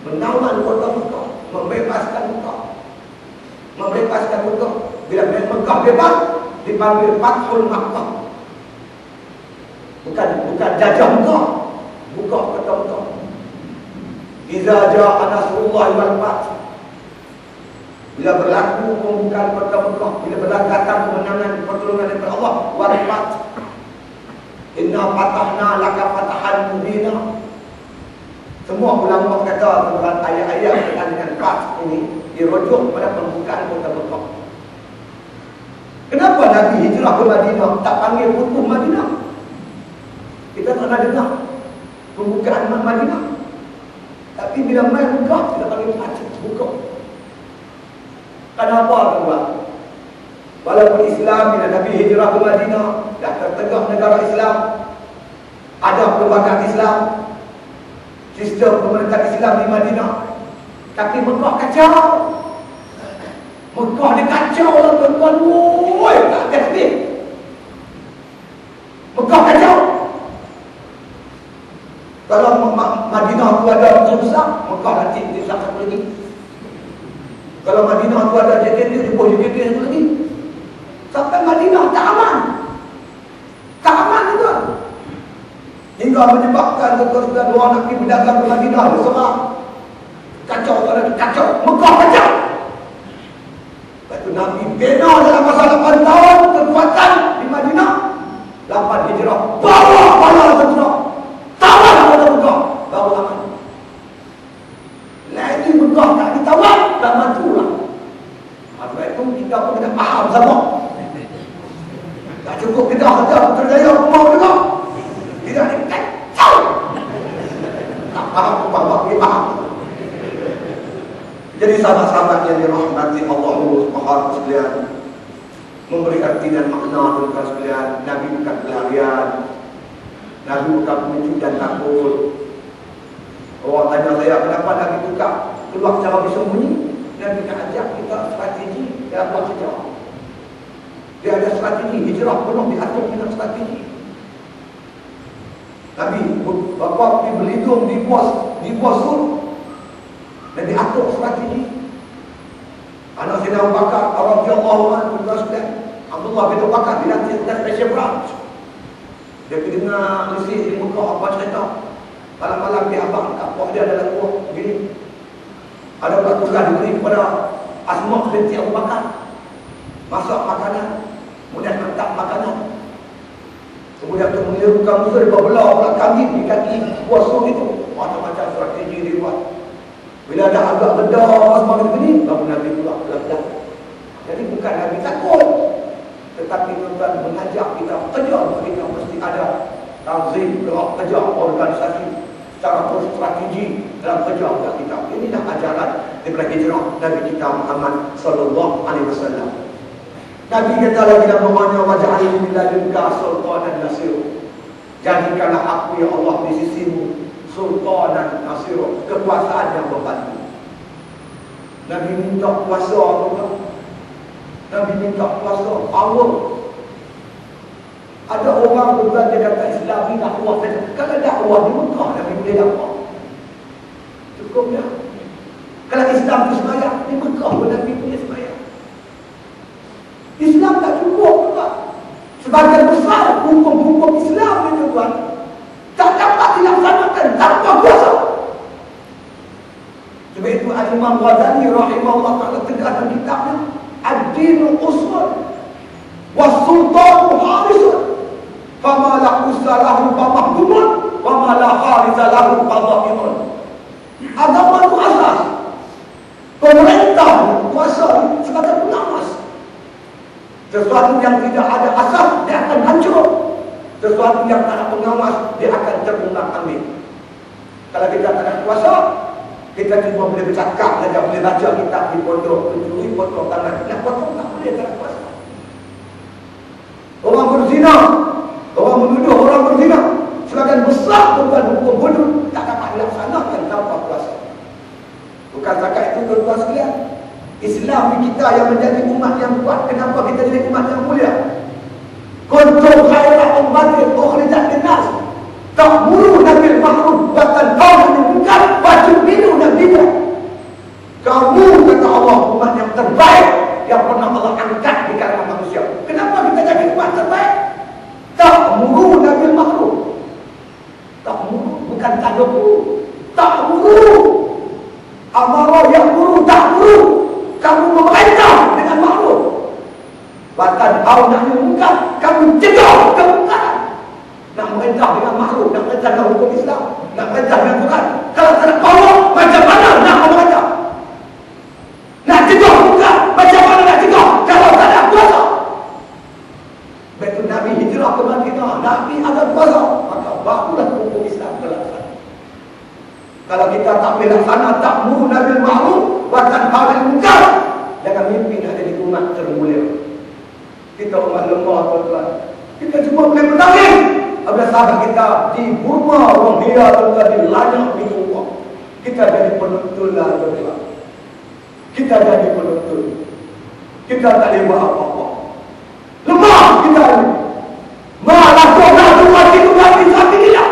menawan kota Mekah, membebaskan Mekah. Membebaskan Mekah. Bila Mekah bebas, dipanggil Fathul Makkah. Bukan jajah Mekah, buka kota Mekah. Iza ja'a nasrullahi wal fath. Bila berlaku pembukaan kota Mekah, bila berlaku datang kemenangan, pertolongan daripada Allah, wal fath. Inna fatahna laka fatahan mubina. Semua ulama kata tentang ayat-ayat berkaitan dengan fath ini dirujuk pada pembukaan kota Mekah. Kenapa Nabi hijrah ke Madinah tak panggil Futuh Madinah? Kita pernah dengar pembukaan Madinah. Tapi bila main Mekah, kita panggil fath, buka. Kenapa tuan? Walaupun Islam, bila Nabi hijrah ke Madinah, dah tertegak negara Islam, ada perlembagaan Islam, sistem pemerintahan Islam di Madinah. Tapi Mekah kacau. Mekah dia kacau lah tuan-tuan. Woi, tak ada habis. Mekah kacau. Kalau Madinah tu ada betul besar, Mekah nanti besar satu lagi. Kalau Madinah tu ada JKT, dia boleh JKT satu lagi. Sampai Madinah tak aman. Tak aman tuan. Hingga menyebabkan tuan-tuan orang nak pergi berdagang ke Madinah, dia serang. Kacau tuan, kacau. Mekah kacau. Lepas tu Nabi bina dalam masa 8 tahun kekuatan di Madinah. 8 hijrah. Bawa hijrah. Tawan kota Mekah. Baru aman. Lagi Mekah tak ditawan, tak matulah. Sebab itu kita pun kena faham sama. Tak cukup kita kata terjaya rumah juga. Tidak ada kacau. Tak faham, dia faham. Jadi sahabat-sahabat yang dirahmati Allah Subhanahu sekalian, memberi arti dan makna tuan-tuan sekalian, Nabi bukan pelarian, Nabi bukan pemicu dan takut. Orang tanya saya, kenapa Nabi buka keluar secara bersembunyi? Nabi nak ajak kita strategi dalam buat sejarah. Dia ada strategi, hijrah penuh diatur dengan strategi. Nabi bapa pergi berlindung di bawah sur dan diatur strategi. Anak Sayyidina Abu Bakar radhiyallahu anhu berkata, Abdullah bin Abu Bakar dilantik dengan special branch. Dia pergi dengar isi di Mekah apa cerita. Malam-malam dia abang kapok dia dalam gua begini. Ada peraturan diberi kepada Asma binti Abu Bakar. Masak makanan, kemudian hantar makanan. Kemudian untuk menyerukan musuh, dia berbelah pula kambing di kaki buah sur itu. Macam-macam strategi dia buat. Bila dah agak reda semua begini, baru Nabi keluar pelan-pelan. Jadi bukan Nabi takut, tetapi tuan-tuan mengajak kita kerja. Kita mesti ada tanzim, gerak kerja, organisasi secara strategi dalam kerja kita. Inilah ajaran daripada hijrah Nabi kita Muhammad sallallahu alaihi wasallam. Nabi kata lagi dalam namanya waj'alni min ladunka sultanan nasir. Jadikanlah aku ya Allah di sisimu sultanan nasir, kekuasaan yang membantu. Nabi minta kuasa apa? Nabi minta kuasa power. Ada orang bukan dia kata Islam ni dakwah saja. Kalau dakwah di Mekah Nabi boleh dakwah. Cukup ya. Kalau Islam tu sembahyang di Mekah pun Nabi boleh sembahyang. Islam tak cukup tuan. Sebagian besar hukum-hukum Islam ni tuan tak dapat dilaksanakan tanpa kuasa. Sebab itu Al-Imam Ghazali rahimahullah ta'ala tegaskan kitabnya Ad-Dinu Usul Was-Sultanu Harisun Fama la usalahu famahdumun Fama la harisalahu fadha'imun. Agama itu asas. Pemerintah kuasa sebagai pengawas. Sesuatu yang tidak ada asas, dia akan hancur. Sesuatu yang tak ada pengawas, dia akan terulang-ambing. Kalau kita tak ada kuasa, kita cuma boleh bercakap saja, boleh baca kitab di pondok, mencuri potong tangan. Nak potong tak boleh, tak ada kuasa. Orang berzina, orang menuduh orang berzina, sebagian besar bukan hukum bodoh, tak dapat dilaksanakan tanpa kuasa. Bukan setakat itu tuan-tuan sekalian, Islam ni kita yang menjadi umat yang kuat. Kenapa kita jadi umat yang mulia? Kuntum khairat ummatin ukhrijat linnas ta'muruna bil ma'ruf wa tanhauna 'anil munkar wa tu'minuna billah. Kamu kata Allah umat yang terbaik yang pernah Allah angkat di kalangan manusia. Kenapa kita jadi umat terbaik? Ta'muruna bil ma'ruf. Ta'muru bukan ta'muru. Ta'muru perintah dengan makhluk, nak perintah dengan hukum Islam, nak perintah dengan Quran. Kalau tak nak power, macam mana nak memerintah? Nak cegah bukan? Macam mana nak cegah kalau tak ada kuasa? Betul Nabi hijrah ke Madinah, Nabi ada kuasa, maka barulah hukum Islam terlaksana. Kalau kita tak boleh laksana ta'muruna bil ma'ruf wa tanhauna 'anil munkar, jangan mimpi nak jadi umat termulia. Kita umat lemah, tuan-tuan. Kita cuma boleh menangis apabila sahabat kita di Burma, Rohingya, tuan-tuan, dilanyak di rumah. Kita jadi penuntut lah, tuan-tuan. Kita jadi penuntut. Kita tak boleh buat apa-apa. Lemah kita ini. Malah Allah tuan itu berarti sahabat kita.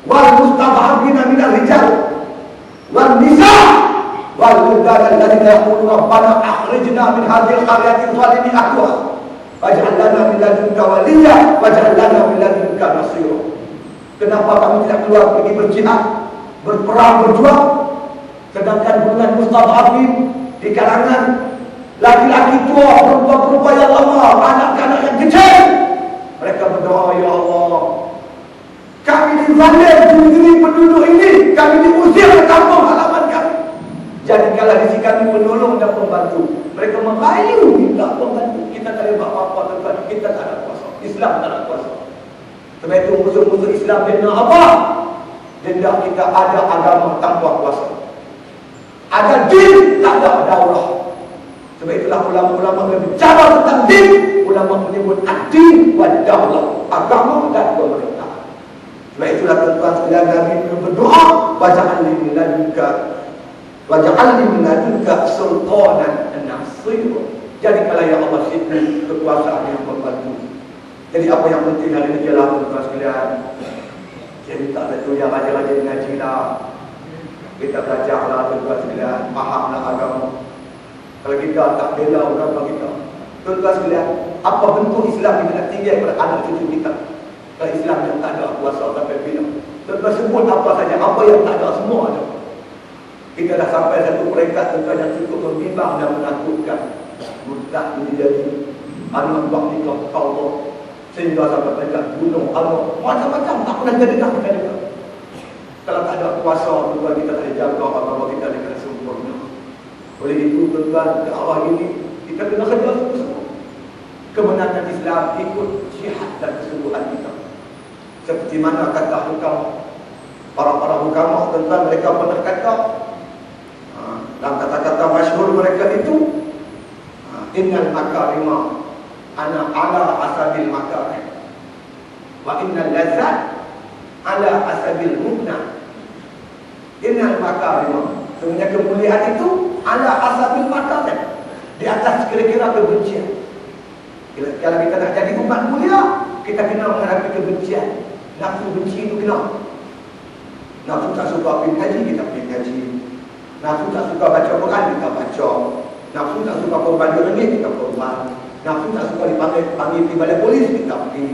Wal mustad'afina minal rijal wal nisa wal wildan alladziina yaquluna rabbana akhrijna min hadhil qaryati zalimi ahliha waj'al lana min ladunka waliyya waj'al lana min ladunka nasira. Kenapa kami tidak keluar pergi berjihad, berperang, berjuang, sedangkan bukan mustad'afin di kalangan laki-laki tua, perempuan-perempuan yang lemah, anak-anak yang kecil, mereka berdoa, ya Allah, kami dizalim di negeri penduduk ini, kami diusir ke kampung halaman kami. Jadi kalau di sini kami menolong dan membantu, mereka merayu minta membantu. Kita tak ada apa-apa, tuan-tuan. Kita tak ada kuasa. Islam tak ada kuasa. Sebab itu musuh-musuh Islam dia nak apa? Dia nak kita ada agama tanpa kuasa. Ada din, tak ada daulah. Sebab itulah ulama-ulama yang berbicara tentang din, ulama menyebut ad-din wa daulah, agama dan pemerintah. Sebab itulah tuan-tuan sekalian, Nabi berdoa, waj'al li min ladunka sultanan nasira. Jadi kalau ya Allah sibuk kekuasaan yang membantu. Jadi apa yang penting hari ini ialah tuan-tuan sekalian, jadi tak ada tu yang raja-raja mengaji lah. Kita belajarlah tuan-tuan sekalian, fahamlah agama. Kalau kita tak bela agama kita, tuan-tuan sekalian, apa bentuk Islam kita nak tinggal pada anak cucu kita? Kalau Islam yang tak ada kuasa sampai bila? Tuan-tuan sebut apa saja, apa yang tak ada semua ada. Kita dah sampai satu peringkat tuan-tuan yang cukup membimbang dan menakutkan. Murtad ini jadi anak buah nikah Allah, sehingga sampai peringkat bunuh Allah, macam-macam tak pernah jadi nak kita juga. Kalau tak ada kuasa, tuan-tuan, kita tak jaga agama kita dengan sempurna. Oleh itu tuan-tuan, ke arah ini kita kena kerja semua. Kemenangan Islam ikut jihad dan kesungguhan kita. Seperti mana kata hukam, para hukam, tuan-tuan, mereka pernah kata, dalam kata-kata masyhur mereka itu, innal makarima ana ala asabil makarim wa innal lazzat ala asabil mubna. Innal makarima, sebenarnya kemuliaan itu ala asabil makarim, di atas kira-kira kebencian. Kalau kita nak jadi umat mulia, kita kena menghadapi kebencian. Nafsu benci itu kena. Nafsu tak suka pergi haji, kita pergi haji. Nafsu tak suka baca Quran, kita baca. Nafsu tak suka korban dunia, kita korban. Nafsu tak suka dipanggil pergi balai polis, kita pergi.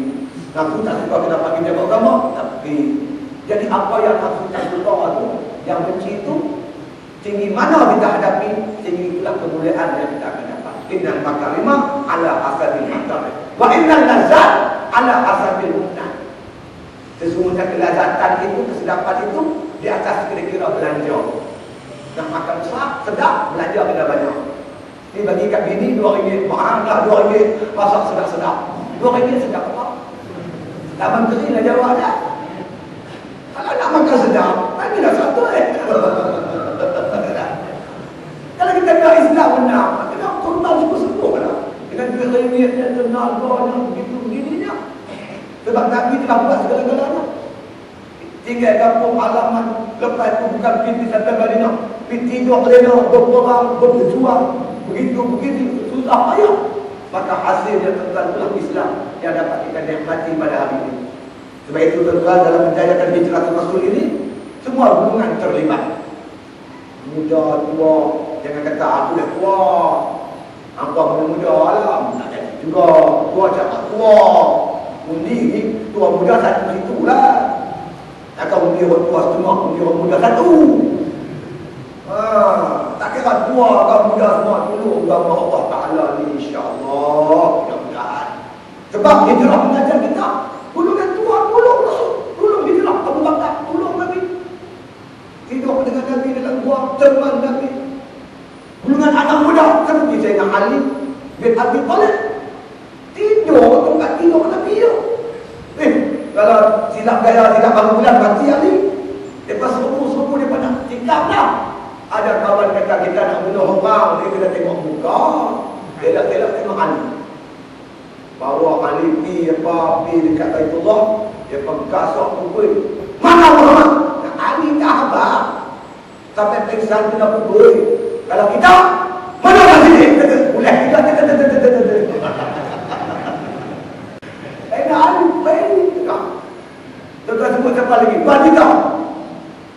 Nafsu tak suka kita panggil jaga agama, kita pergi. Jadi apa yang nafsu tak suka itu, yang benci itu, tinggi mana kita hadapi, tinggi itulah kemuliaan yang kita akan dapat. Innal makarima ala asabil makarim wa innal lazzat ala asabil mubna. Sesungguhnya kelazatan itu, kesedapan itu di atas kira-kira belanja. Nak makan besar, sedap, belanja kena banyak. Ini bagi kat bini RM2, mahal lah RM2, masak sedap-sedap. RM2 sedap apa? Tak menteri lah jawabnya. Kalau nak makan sedap, bagi dah satu Kalau kita nak Islam benar, kita korban semua lah. Dengan duit RM2 tenang, begitu-begininya. Sebab Nabi telah buat segala-galanya. Tinggal kampung halaman, lepas itu bukan pergi sampai Madinah, pergi tidur lena, berperang, berjuang, begitu susah payah. Maka hasilnya tentang itulah Islam yang dapat kita nikmati pada hari ini. Sebab itu tuan-tuan, dalam menjayakan hijrah Rasul ini, semua hubungan terlibat. Muda, tua, jangan kata aku dah tua, apa muda lah, tak jadi juga. Tua cakap tua, undi ni tua muda satu situ lah. Takkan undi orang tua semua, undi orang muda satu. Tak kira tua atau muda semua, dulu agama Allah Ta'ala ni insya-Allah mudah-mudahan. Sebab hijrah mengajar kita, dulu kan tua pula. Kalau silap gaya, silap baru bulan, mati hari. Lepas sepupu-sepupu dia nak tikam dah. Ada kawan kata kita nak bunuh orang, dia kena tengok muka. Dia nak tengok Ali. Bawa Ali pergi dekat Baitullah. Dia pengkasok pukul. Mana Muhammad? Ali tak habaq. Sampai pengsan kena pukul. Kalau kita, mana lagi ni? Boleh kita. Ali, baik. Tuan-tuan sebut siapa lagi? Badika.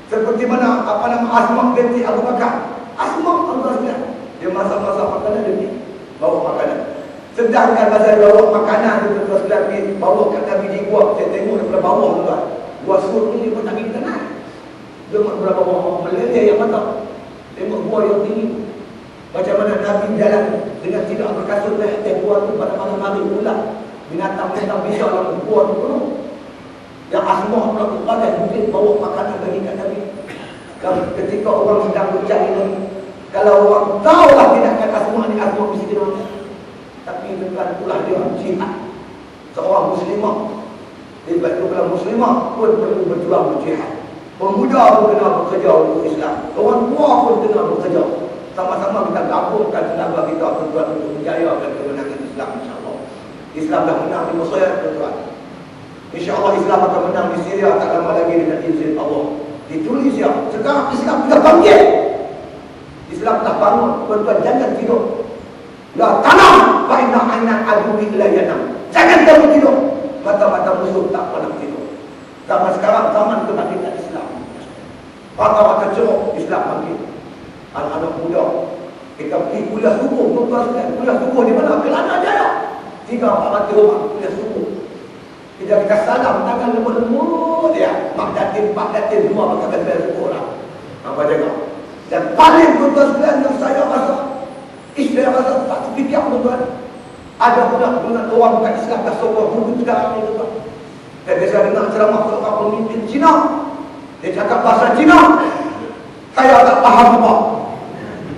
Seperti mana Asma binti Abu Bakar. Asma Allah sekalian. Dia masak-masak makanan dia ni bawa makanan. Sedangkan masa dia bawa makanan tu tuan-tuan sekalian bawa kat Nabi di gua. Saya tengok daripada bawah tuan. Gua suruh ni pun tak pergi ke kanan. Dia berapa bawah meleleh yang mata. Tengok gua yang tinggi. Macam mana Nabi jalan dengan tidak berkasut naik atas gua tu pada malam hari pula. Binatang-binatang bisa dalam gua tu penuh. Yang Asma pula berbagai mungkin bawa makanan bagi kat Nabi. Ketika orang sedang bercari Nabi, kalau orang tahulah tindakan Asma ni, Asma mesti kena. Tapi bukan pula dia jihad. Seorang muslimah, hebat tu kalau muslimah pun perlu berjuang berjihad. Pemuda pun kena bekerja untuk Islam. Orang tua pun kena bekerja. Sama-sama kita gabungkan tenaga kita tuan-tuan untuk menjayakan kemenangan Islam, insya-Allah. Islam dah menang di Mesir, tuan-tuan. InsyaAllah Islam akan menang di Syria tak lama lagi dengan izin Allah. Di Tunisia sekarang Islam sudah bangkit. Islam telah bangun. Tuan-tuan jangan tidur. La tanam fa inna aynan aduwi la yanam. Jangan kamu tidur. Mata-mata musuh tak pernah tidur. Zaman sekarang zaman kebangkitan Islam. Mata-mata ceruk Islam bangkit. Anak-anak muda kita pergi kuliah subuh. Tuan-tuan sekalian, kuliah subuh di mana? Kelana Jaya. 3-4 orang kuliah subuh. Kita salam tangan lembut-lembut dia. Mak Datin semua pakai bel orang. Apa jaga. Dan paling tuan-tuan sekalian yang saya rasa, isteri rasa tak terfikir tuan-tuan. Ada pula dengan orang bukan Islam dah sokong buku sekarang ni tuan-tuan. Saya biasa dengar ceramah seorang pemimpin Cina. Dia cakap bahasa Cina. Saya tak faham apa.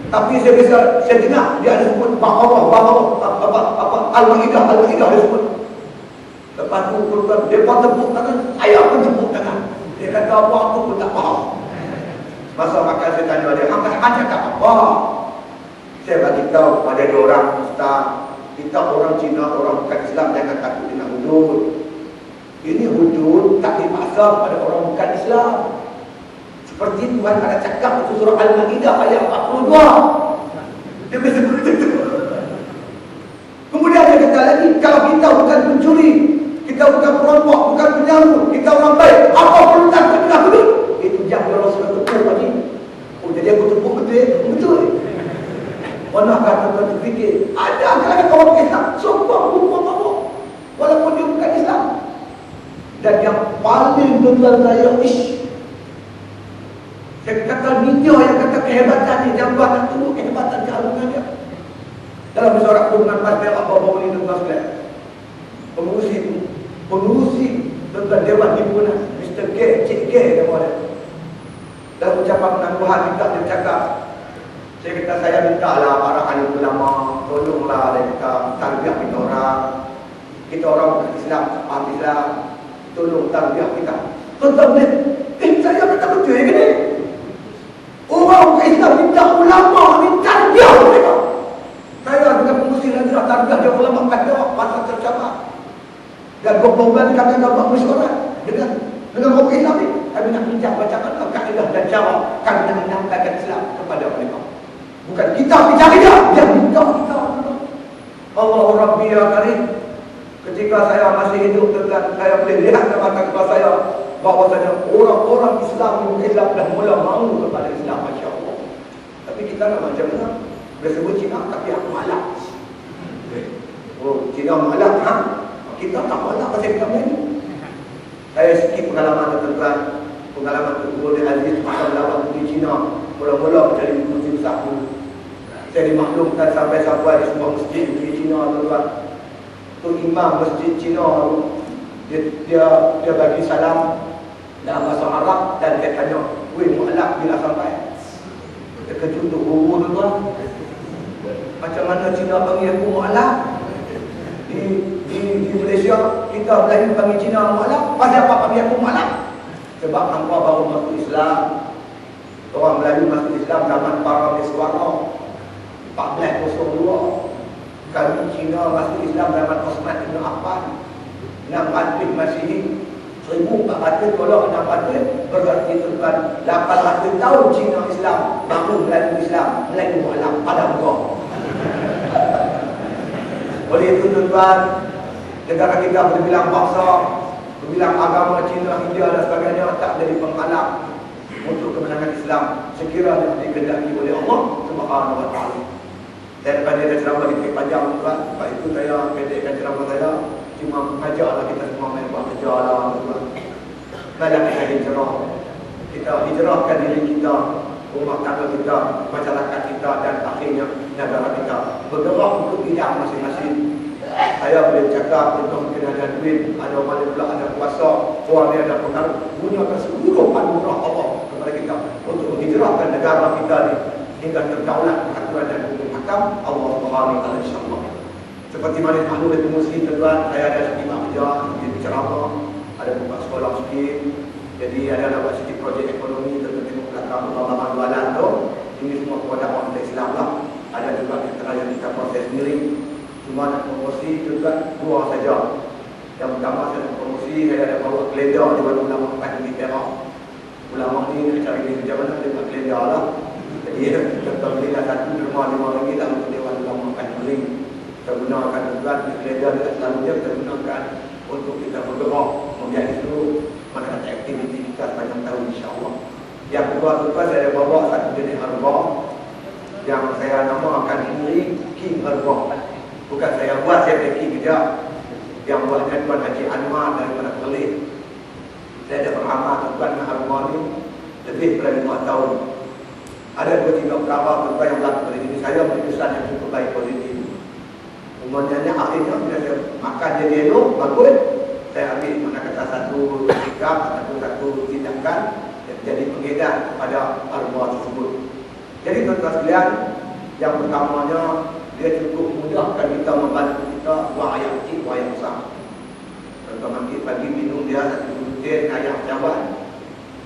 Tapi saya dengar dia ada sebut bahawa Al-Ma'idah dia sebut. Lepas tu tuan-tuan, dia pun tepuk tangan, saya pun tepuk tangan. Dia kata apa aku pun tak faham. Masa makan saya tanya dia, hang cakap apa? Saya bagi tahu pada dia orang, Ustaz, kita orang Cina, orang bukan Islam jangan takut dengan hudud. Ini hudud tak dipaksa pada orang bukan Islam. Seperti Tuhan ada cakap itu surah Al-Ma'idah ayat 42. Dia mesti begitu. Kemudian dia kata lagi, kalau kita bukan pencuri, kita bukan perampok, bukan penyamu, kita orang baik, apa perlu takut dengan hudud? Itu jam dia Rasulullah tepuk lagi. Oh, jadi aku tepuk betul. Manakah tuan-tuan terfikir? Ada kadang-kadang orang Islam sombong hukum Allah walaupun dia bukan Islam. Dan yang paling tuan-tuan saya, saya kata ninja yang kata kehebatan ni, jangan buat nak tunggu kehebatan keagungan dia. Dalam surat hubungan pasal apa-apa ni tuan-tuan sekalian. Pengurusi tuan-tuan Dewan Himpunan Mr. K, Cik K nama dia. Dalam ucapan penangguhan kita dia cakap, saya kata saya minta lah para alim ulama tolonglah dia kata tarbiyah kita orang. Kita orang bukan Islam, tak faham Islam. Tolong tarbiyah kita. Tuan-tuan boleh, saya kata betul ya ni. Orang bukan Islam minta ulama ni tarbiyah mereka. Saya dengan pengurusi negara tarbiyah dia ulama kata pasal tercapai. Dan goblogan kami nak buat mesyuarat dengan orang Islam ni. Kami nak bincang bacaan kaedah dan cara kami nak menyampaikan Islam kepada mereka. Bukan kita bicara dia minta kita. Allahu Rabbi ya Karim. Ketika saya masih hidup dengan saya boleh lihat dalam mata kepala saya bahawasanya orang-orang Islam yang Islam dah mula mahu kepada Islam, masya-Allah. Tapi kita nak macam mana? Dia sebut Cina tapi aku malak. Oh, Cina malak ha? Kita tak malak pasal kita ni. Saya sikit pengalaman tuan-tuan. Pengalaman Tuan Aziz pasal lawan di Cina. Mula-mula menjadi muslim satu. Saya dimaklumkan sampai-sampai di sebuah masjid di Cina tuan-tuan. Tu imam masjid Cina dia bagi salam dalam bahasa Arab dan dia tanya, "Wei mu'alaf bila sampai?" Terkejut tu guru tuan-tuan. Macam mana Cina panggil aku mu'alaf? Di Malaysia, kita Melayu panggil Cina mualaf. Pasal apa panggil aku mualaf? Sebab hangpa baru masuk Islam. Orang Melayu masuk Islam zaman para Meswara 1402. Kami Cina masuk Islam zaman Osman bin Affan 600 Masihi. 1400 kalau 600 berarti tuan 800 tahun Cina Islam baru Melayu Islam, Melayu mualaf pada muka. Oleh itu tuan, negara kita berbilang bangsa, berbilang agama Cina, India dan sebagainya tak jadi penghalang untuk kemenangan Islam sekiranya dikehendaki oleh Allah Subhanahu wa taala. Dan pada ceramah di panjang tuan, sebab itu saya pendekkan ceramah saya, cuma mengajarlah kita semua main buat kerja lah tuan. Banyak kita hijrah. Kita hijrahkan diri kita, rumah tangga kita, masyarakat kita dan akhirnya negara kita bergerak untuk bidang masing-masing. Saya boleh cakap tentang kena ada duit, ada mana pula ada kuasa, orang dia ada pengaruh, gunakan seluruh anugerah Allah kepada kita untuk menghijrahkan negara kita ni hingga terdaulat peraturan dan hukum hakam Allah Subhanahu wa taala insya-Allah. Seperti mana maklum itu muslim tuan, saya ada sedikit kerja, sedikit ceramah, ada buka sekolah sikit. Jadi ada buat sedikit projek ekonomi tentang belakang pengembangan jualan tu. Ini semua kepada orang Islam lah. Ada juga antara yang kita proses sendiri. Cuma nak promosi juga dua saja. Yang pertama saya nak promosi, saya ada bawa kalender di mana ulama di Perak. Ulama ni nak cari di macam mana dia buat kalender lah. Jadi kita belilah satu rumah RM5 lah untuk dewan ulama beli. Kita gunakan juga kalender dia selalunya kita gunakan untuk kita bergerak menjadi seluruh mana kata aktiviti kita sepanjang tahun insya-Allah. Yang kedua juga saya bawa satu jenis herba yang saya namakan ini King Herba. Bukan saya buat, saya bagi kerja. Yang buatnya Tuan Haji Anwar daripada Perlis. Saya ada beramal tuan dengan herba ni lebih daripada 5 tahun. Ada 2-3 perkara tuan yang berlaku pada diri saya beri kesan yang cukup baik positif. Kemudiannya akhirnya bila saya makan jadi elok, bagus. Saya ambil mana kata satu sikap ataupun satu tindakan jadi pengedar pada herba tersebut. Jadi tuan-tuan sekalian, yang pertamanya dia cukup mudahkan kita membantu kita buang air kecil, buang air besar. Tuan-tuan pagi minum dia satu butir air cawan.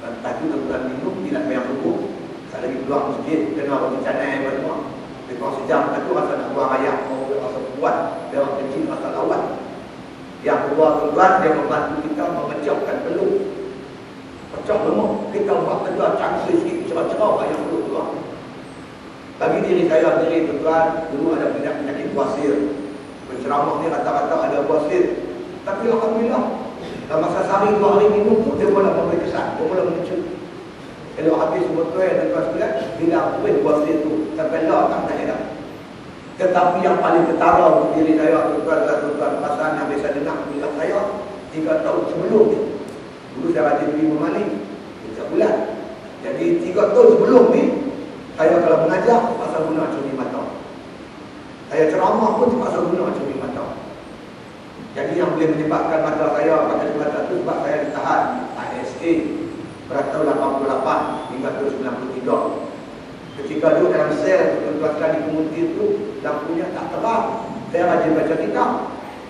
Lepas tu tuan-tuan minum tidak payah subuh. Saya lagi keluar masjid kena bagi canai air semua. Lepas sejam tu rasa nak buang air, mau rasa kuat, dia orang kecil rasa lawan. Yang kedua tuan dia membantu kita memecahkan beluk. Pecah lemah, kita buat kerja cangkir sikit, cerah-cerah yang beluk keluar. Bagi diri saya sendiri tuan, dulu ada penyakit puasir. Penceramah ni rata-rata ada puasir. Tapi alhamdulillah, dalam masa sehari 2 hari minum tu dia mula memberi kesan, dia mula mencuri. Kalau habis sebetulnya tuan sekalian, bila habis puasir tu sampai lah tak ada. Tetapi yang paling ketara untuk diri saya tuan-tuan pasal yang biasa dengar bila saya 3 tahun sebelum ni. Dulu saya rajin pergi memalik 3 bulan. Jadi 3 tahun sebelum ni saya kalau mengajar pasal guna curi mata. Saya ceramah pun pasal guna curi mata. Jadi yang boleh menyebabkan mata saya pakai curi mata itu sebab saya ditahan ISK pada tahun 88 hingga tahun 93. Ketika duduk dalam sel tuan-tuan di komuniti itu lampunya tak terang. Saya rajin baca kitab.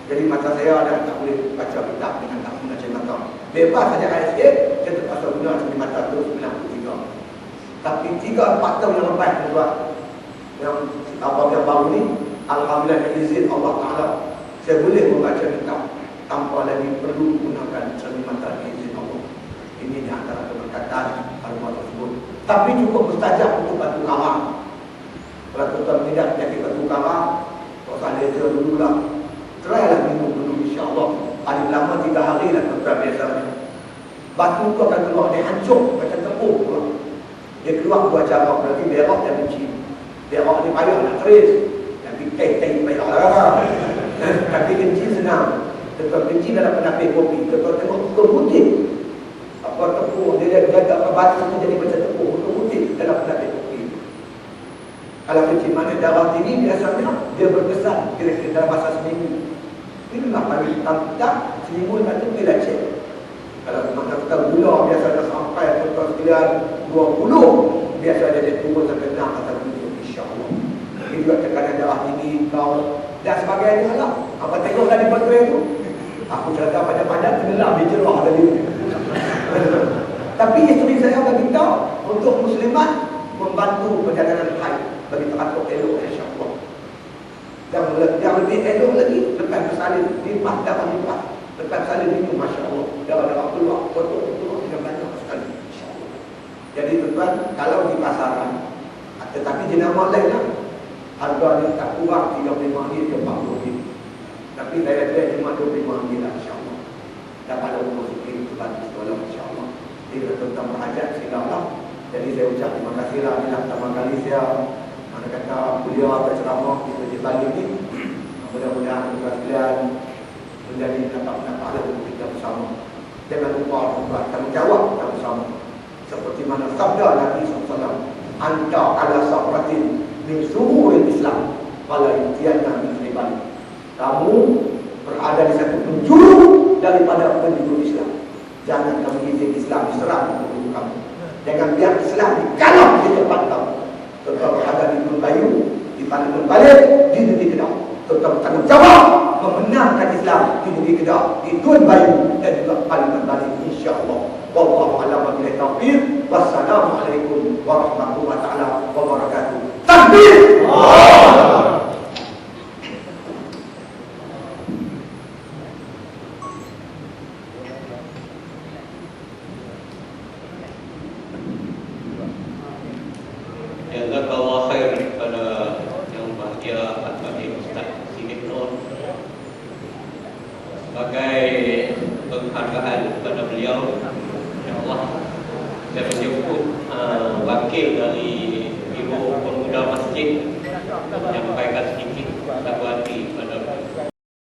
Jadi mata saya dah tak boleh baca kitab dengan tak guna curi mata. Bebas saja ISK, saya terpaksa guna curi mata tahun 93. Tapi 3-4 tahun yang lepas tuan, yang abang yang baru ni, alhamdulillah dengan izin Allah Taala, saya boleh membaca kitab tanpa lagi perlu gunakan cermatan izin Allah. Ini di antara keberkatan herba tersebut. Tapi cukup mustajab untuk batu karang. Kalau tuan melihat penyakit batu karang, tak usah laser dulu lah. Try lah minum dulu insya-Allah. Paling lama 3 hari lah tuan biasanya. Batu tu akan keluar, dia hancur macam tepung keluar. Dia keluar dua cara, berarti berak dan benci. Berak ni payah nak trace. Tapi teh payah lah. Tapi benci senang. Tetap benci dalam penapis kopi. Tetap tengok tukar putih. Apa tepung, dia jaga apa batu tu jadi macam tepung. Tukar putih dalam penapis kopi. Kalau benci mana darah tinggi, biasanya dia berkesan kira-kira dalam masa seminggu. Inilah paling tak seminggu lepas tu bila cek. Kalau kita gula biasa dah sampai tuan sekalian 20, biasa dia turun sampai 6 atau 7 insya-Allah. Ini juga tekanan darah tinggi kau dan sebagainya lah. Apa tengok tadi betul itu Nak bicara tadi. Tapi isteri saya bagi tahu untuk muslimat membantu perjalanan haid bagi teratur elok insya-Allah. Yang lebih elok lagi lepas bersalin lipat dapat lipat. Lepas bersalin itu masya-Allah darah keluar kotor tidak banyak sekali insya-Allah. Jadi tuan kalau di pasaran tetapi jenama lain lah harganya tak kurang 35 ke 40. Tapi saya cuma 25 lah insya-Allah. Dapat umur sikit bantu tolong insya-Allah. Jadi tentang berhajat silalah. Jadi saya ucap terima kasihlah bila pertama kali saya mana kata beliau berceramah di Bali ini. Mudah-mudahan kita sekalian menjadi dapat pahala untuk kita bersama. Jangan lupa membuat tanggungjawab kita bersama. Seperti mana sabda Nabi SAW, anta ala sabratin min sururil Islam wala yutiyanna min ribani. Kamu berada di satu penjuru daripada penjuru Islam. Jangan kamu izin Islam diserang untuk kamu. Jangan biar Islam dikalah di depan kamu. Tetap berada di Bayu, di Parlimen Balik, di negeri Kedah. Tetap tanggung jawab memenangkan Islam di negeri Kedah, di Tun Bayu dan juga Parlimen Balik insya-Allah. Wallahu a'lam billahil taufiq. Wassalamualaikum warahmatullahi taala wabarakatuh. Takbir! Jazakallah khair kepada yang bahagia Al-Fadhil Ustaz Siddiq Nur sebagai penghargaan kepada beliau. InsyaAllah saya menjemput wakil dari Ibu Pemuda Masjid menyampaikan